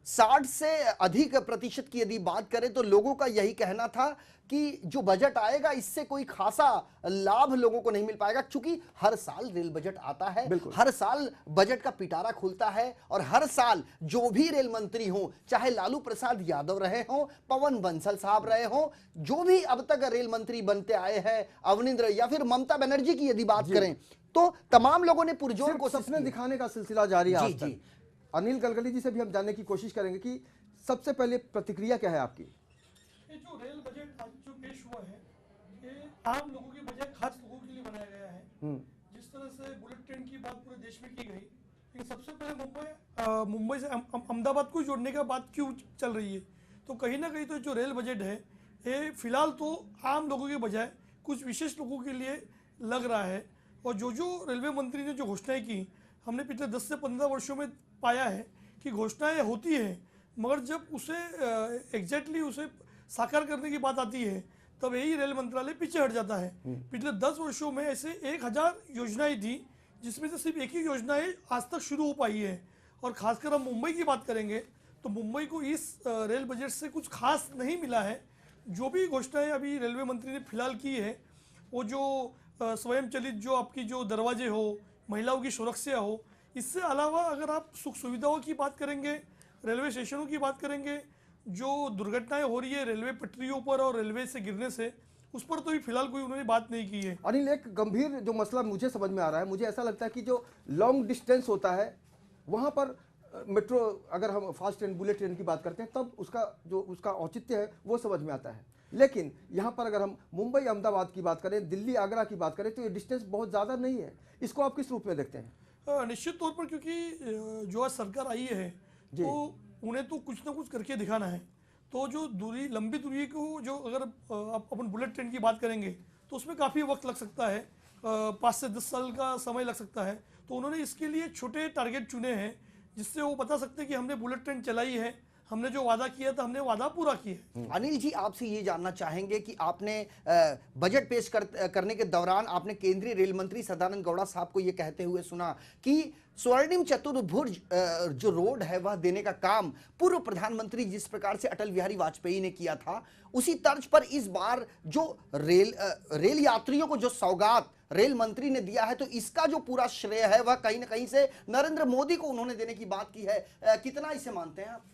[SPEAKER 3] 60 से अधिक प्रतिशत की यदि बात करें तो लोगों का यही कहना था कि जो बजट आएगा इससे कोई खासा लाभ लोगों को नहीं मिल पाएगा, क्योंकि हर साल रेल बजट आता है, हर साल बजट का पिटारा खुलता है और हर साल जो भी रेल मंत्री हो, चाहे लालू प्रसाद यादव रहे हो, पवन बंसल साहब रहे हो, जो भी अब तक रेल मंत्री बनते आए हैं, अवनिंद्र या फिर ममता बनर्जी की यदि बात करें, तो तमाम लोगों ने पुरजोर को
[SPEAKER 2] सपने दिखाने का सिलसिला जारी है। जी, अनिल गलगली जी से भी हम जानने की कोशिश करेंगे कि सबसे पहले प्रतिक्रिया क्या है आपकी?
[SPEAKER 5] ये जो रेल बजट आज जो पेश हुआ है, ये आम लोगों के बजाय खास लोगों के लिए बनाया गया है। जिस तरह से बुलेट ट्रेन की बात पूरे देश में की गई, लेकिन सबसे पहले मुंबई से अहमदाबाद को जोड़ने का बात क्यों चल रही है, तो कहीं ना कहीं तो जो रेल बजट है ये फिलहाल तो आम लोगों के बजाय कुछ विशेष लोगों के लिए लग रहा है। और जो रेलवे मंत्री ने जो घोषणाएं की, हमने पिछले 10 से 15 वर्षों में पाया है कि घोषणाएं होती हैं, मगर जब उसे एग्जैक्टली उसे साकार करने की बात आती है तब यही रेल मंत्रालय पीछे हट जाता है। पिछले 10 वर्षों में ऐसे 1000 योजनाएं थी, जिसमें से सिर्फ एक ही योजना आज तक शुरू हो पाई है। और खासकर हम मुंबई की बात करेंगे तो मुंबई को इस रेल बजट से कुछ खास नहीं मिला है। जो भी घोषणाएं अभी रेलवे मंत्री ने फिलहाल की है, वो जो स्वयं चलित जो आपकी जो दरवाजे हो, महिलाओं की सुरक्षा हो, इससे अलावा अगर आप सुख सुविधाओं की बात करेंगे, रेलवे स्टेशनों की बात करेंगे, जो दुर्घटनाएं हो रही है रेलवे पटरियों पर और रेलवे से गिरने से, उस पर तो भी फिलहाल कोई उन्होंने बात नहीं की है।
[SPEAKER 2] अनिल, एक गंभीर जो मसला मुझे समझ में आ रहा है, मुझे ऐसा लगता है कि जो लॉन्ग डिस्टेंस होता है वहाँ पर मेट्रो, अगर हम फास्ट ट्रेन, बुलेट ट्रेन की बात करते हैं, तब उसका औचित्य है वो समझ में आता है। लेकिन यहाँ पर अगर हम मुंबई अहमदाबाद की बात करें, दिल्ली आगरा की बात करें, तो ये डिस्टेंस बहुत ज़्यादा नहीं है। इसको आप किस रूप में देखते हैं?
[SPEAKER 5] निश्चित तौर पर, क्योंकि जो आज सरकार आई है तो उन्हें तो कुछ ना कुछ करके दिखाना है। तो जो दूरी, लंबी दूरी को जो अगर अपन बुलेट ट्रेन की बात करेंगे तो उसमें काफ़ी वक्त लग सकता है, 5 से 10 साल का समय लग सकता है। तो उन्होंने इसके लिए छोटे टारगेट चुने हैं, जिससे वो बता सकते हैं कि हमने बुलेट ट्रेन चलाई है, हमने जो वादा किया था हमने वादा पूरा किया।
[SPEAKER 3] अनिल जी, आपसे ये जानना चाहेंगे कि आपने बजट पेश करने के दौरान आपने केंद्रीय रेल मंत्री सदानंद गौड़ा साहब को ये कहते हुए सुना कि स्वर्णिम चतुर्भुज जो रोड है वह देने का काम पूर्व प्रधानमंत्री जिस प्रकार से अटल बिहारी वाजपेयी ने किया था, उसी तर्ज पर इस बार जो रेल यात्रियों को जो सौगात रेल मंत्री ने दिया है, तो इसका जो पूरा श्रेय है वह कहीं ना कहीं से नरेंद्र मोदी को उन्होंने देने की बात की है। कितना इसे मानते हैं आप?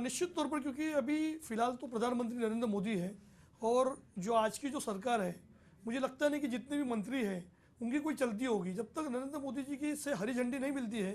[SPEAKER 5] निश्चित तौर पर, क्योंकि अभी फिलहाल तो प्रधानमंत्री नरेंद्र मोदी है और जो आज की जो सरकार है, मुझे लगता नहीं कि जितने भी मंत्री हैं उनकी कोई चलती होगी। जब तक नरेंद्र मोदी जी की से हरी झंडी नहीं मिलती है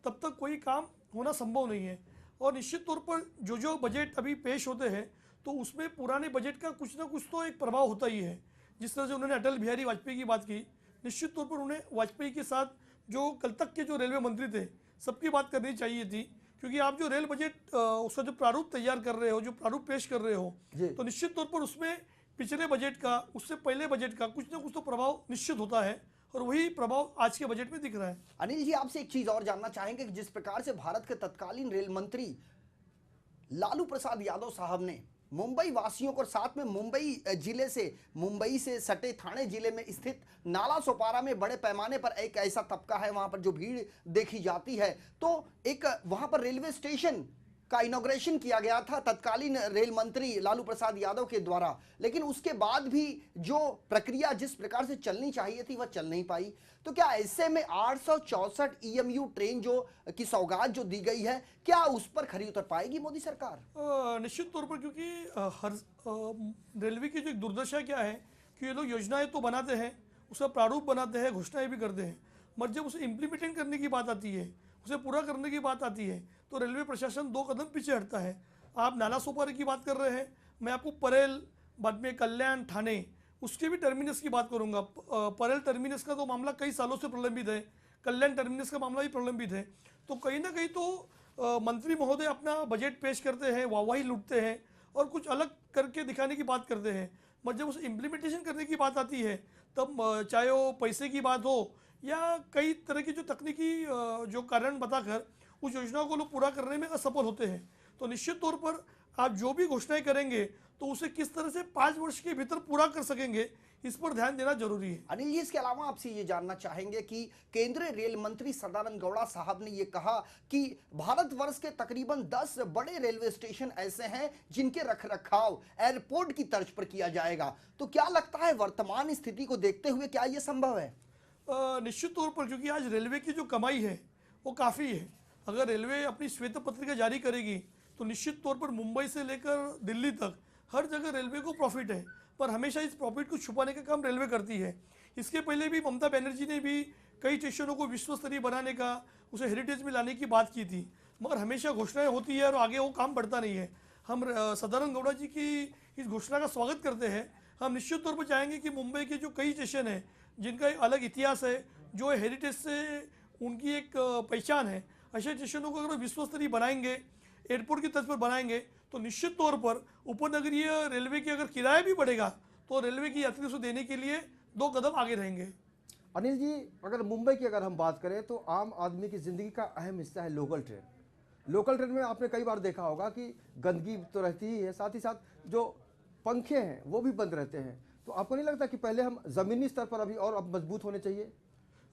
[SPEAKER 5] तब तक कोई काम होना संभव नहीं है। और निश्चित तौर पर जो बजट अभी पेश होते हैं तो उसमें पुराने बजट का कुछ ना कुछ तो एक प्रभाव होता ही है। जिस तरह से उन्होंने अटल बिहारी वाजपेयी की बात की, निश्चित तौर पर उन्हें वाजपेयी के साथ जो कल तक के जो रेलवे मंत्री थे सबकी बात करनी चाहिए थी, क्योंकि आप जो रेल बजट उसका जो प्रारूप तैयार कर रहे हो, जो प्रारूप पेश कर रहे हो, तो निश्चित तौर पर उसमें पिछले बजट का, उससे पहले बजट का कुछ ना कुछ तो प्रभाव निश्चित होता है, और वही प्रभाव आज के बजट में दिख रहा है।
[SPEAKER 3] अनिल जी, आपसे एक चीज और जानना चाहेंगे कि जिस प्रकार से भारत के तत्कालीन रेल मंत्री लालू प्रसाद यादव साहब ने मुंबई वासियों को, साथ में मुंबई से सटे ठाणे जिले में स्थित नाला सोपारा में बड़े पैमाने पर एक ऐसा तबका है वहां पर जो भीड़ देखी जाती है, तो एक वहां पर रेलवे स्टेशन का इनॉग्रेशन किया गया था तत्कालीन रेल मंत्री लालू प्रसाद यादव के द्वारा, लेकिन उसके बाद भी जो प्रक्रिया जिस प्रकार से चलनी चाहिए थी वह चल नहीं पाई। तो क्या ऐसे में 864 EMU ट्रेन जो की सौगात जो दी गई है, क्या उस पर खरी उतर पाएगी मोदी सरकार?
[SPEAKER 5] निश्चित तौर पर, क्योंकि हर रेलवे की जो एक दुर्दशा क्या है कि ये लोग योजनाएं तो बनाते हैं, उसका प्रारूप बनाते हैं, घोषणाएं भी करते हैं, मगर जब उसे इम्प्लीमेंट करने की बात आती है, उसे पूरा करने की बात आती है, तो रेलवे प्रशासन 2 कदम पीछे हटता है। आप नाला सोपारा की बात कर रहे हैं, मैं आपको परेल, बाद में कल्याण, ठाणे, उसके भी टर्मिनस की बात करूंगा। परेल टर्मिनस का तो मामला कई सालों से प्रलंबित है, कल्याण टर्मिनस का मामला भी प्रलंबित है। तो कहीं ना कहीं तो मंत्री महोदय अपना बजट पेश करते हैं, वाहवाही लूटते हैं और कुछ अलग करके दिखाने की बात करते हैं, मगर जब उसे इम्प्लीमेंटेशन करने की बात आती है तब चाहे वो पैसे की बात हो या कई तरह की जो तकनीकी जो कारण बताकर उस योजना को लोग पूरा करने में असफल होते हैं। तो निश्चित तौर पर आप जो भी घोषणाएं करेंगे तो उसे किस तरह से 5 वर्ष के भीतर पूरा कर सकेंगे, इस पर ध्यान देना जरूरी है।
[SPEAKER 3] अनिल जी, इसके अलावा आपसे ये जानना चाहेंगे कि केंद्रीय रेल मंत्री सदानंद गौड़ा साहब ने ये कहा कि भारतवर्ष के तकरीबन 10 बड़े रेलवे स्टेशन ऐसे हैं जिनके रखरखाव एयरपोर्ट की तर्ज पर किया जाएगा। तो क्या लगता है वर्तमान स्थिति को देखते हुए क्या ये संभव है?
[SPEAKER 5] निश्चित तौर पर, क्योंकि आज रेलवे की जो कमाई है वो काफ़ी है। अगर रेलवे अपनी श्वेत पत्रिका जारी करेगी तो निश्चित तौर पर मुंबई से लेकर दिल्ली तक हर जगह रेलवे को प्रॉफिट है, पर हमेशा इस प्रॉफिट को छुपाने का काम रेलवे करती है। इसके पहले भी ममता बनर्जी ने भी कई स्टेशनों को विश्व स्तरीय बनाने का, उसे हेरिटेज में लाने की बात की थी, मगर हमेशा घोषणाएं होती है और आगे वो काम बढ़ता नहीं है। हम सदानंद गौड़ा जी की इस घोषणा का स्वागत करते हैं। हम निश्चित तौर पर चाहेंगे कि मुंबई के जो कई स्टेशन हैं जिनका एक अलग इतिहास है, जो हेरिटेज से उनकी एक पहचान है, ऐसे स्टेशनों को अगर विश्व स्तरीय बनाएंगे, एयरपोर्ट की तर्ज पर बनाएंगे, तो निश्चित तौर पर उपनगरीय रेलवे की अगर किराया भी बढ़ेगा तो रेलवे की यात्रियों से देने के लिए 2 कदम आगे रहेंगे।
[SPEAKER 2] अनिल जी, अगर मुंबई की अगर हम बात करें तो आम आदमी की ज़िंदगी का अहम हिस्सा है लोकल ट्रेन। लोकल ट्रेन में आपने कई बार देखा होगा कि गंदगी तो रहती ही है, साथ ही साथ जो पंखे हैं वो भी बंद रहते हैं। तो आपको नहीं लगता कि पहले हम ज़मीनी स्तर पर अभी और अब मजबूत होने चाहिए?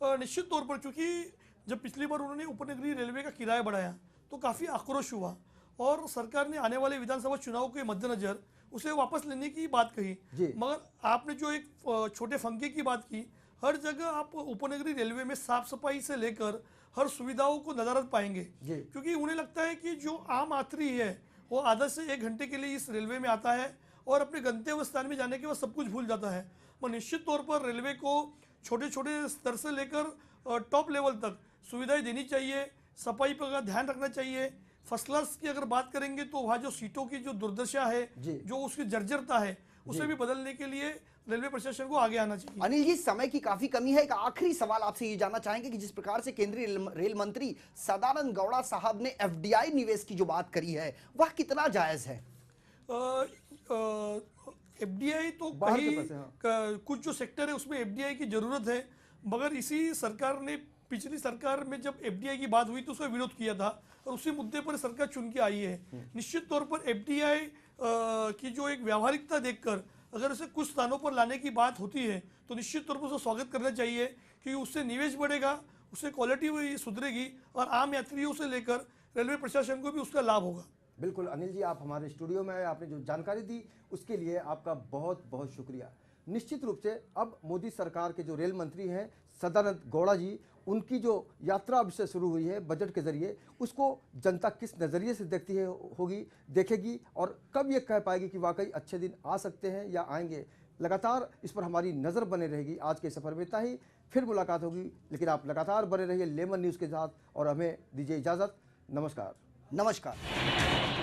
[SPEAKER 5] निश्चित तौर पर, क्योंकि जब पिछली बार उन्होंने उपनगरीय रेलवे का किराया बढ़ाया तो काफ़ी आक्रोश हुआ और सरकार ने आने वाले विधानसभा चुनाव के मद्देनजर उसे वापस लेने की बात कही। मगर आपने जो एक छोटे फंके की बात की, हर जगह आप उपनगरीय रेलवे में साफ सफाई से लेकर हर सुविधाओं को नजरअंदाज पाएंगे, क्योंकि उन्हें लगता है कि जो आम यात्री है वो आधा से 1 घंटे के लिए इस रेलवे में आता है और अपने गंतव्य स्थान में जाने के बाद सब कुछ भूल जाता है। मगर निश्चित तौर पर रेलवे को छोटे छोटे स्तर से लेकर टॉप लेवल तक सुविधाएं देनी चाहिए, सफाई पर ध्यान रखना चाहिए। फर्स्ट क्लास की अगर बात करेंगे तो वहाँ जो सीटों की जो दुर्दशा है, जो उसकी जर्जरता है, उसे भी बदलने के लिए रेलवे प्रशासन को आगे आना चाहिए।
[SPEAKER 3] अनिल जी, समय की काफी कमी है, एक आखिरी सवाल आपसे ये जानना चाहेंगे कि जिस प्रकार से केंद्रीय रेल मंत्री सदानंद गौड़ा साहब ने FDI निवेश की जो बात करी है वह कितना जायज है?
[SPEAKER 5] FDI तो कहीं कुछ जो सेक्टर है उसमें FDI की जरूरत है, मगर इसी सरकार ने पिछली सरकार में जब FDI की बात हुई तो उसका विरोध किया था और उसी मुद्दे पर सरकार चुन के आई है। निश्चित तौर पर FDI की जो एक व्यावहारिकता देखकर अगर उसे कुछ स्थानों पर लाने की बात होती है तो निश्चित तौर पर उसका स्वागत करना चाहिए, क्योंकि उससे निवेश बढ़ेगा, उससे क्वालिटी सुधरेगी और आम यात्रियों से लेकर रेलवे प्रशासन को भी उसका लाभ होगा।
[SPEAKER 2] बिल्कुल अनिल जी, आप हमारे स्टूडियो में आए, आपने जो जानकारी दी उसके लिए आपका बहुत बहुत शुक्रिया। निश्चित रूप से अब मोदी सरकार के जो रेल मंत्री हैं सदानंद गौड़ा जी, उनकी जो यात्रा अब से शुरू हुई है बजट के जरिए, उसको जनता किस नज़रिए से देखती है होगी, देखेगी और कब ये कह पाएगी कि वाकई अच्छे दिन आ सकते हैं या आएंगे। लगातार इस पर हमारी नज़र बने रहेगी। आज के सफ़र में इतना ही, फिर मुलाकात होगी, लेकिन आप लगातार बने रहिए लेमन न्यूज़ के साथ और हमें दीजिए इजाज़त। नमस्कार।
[SPEAKER 3] नमस्कार।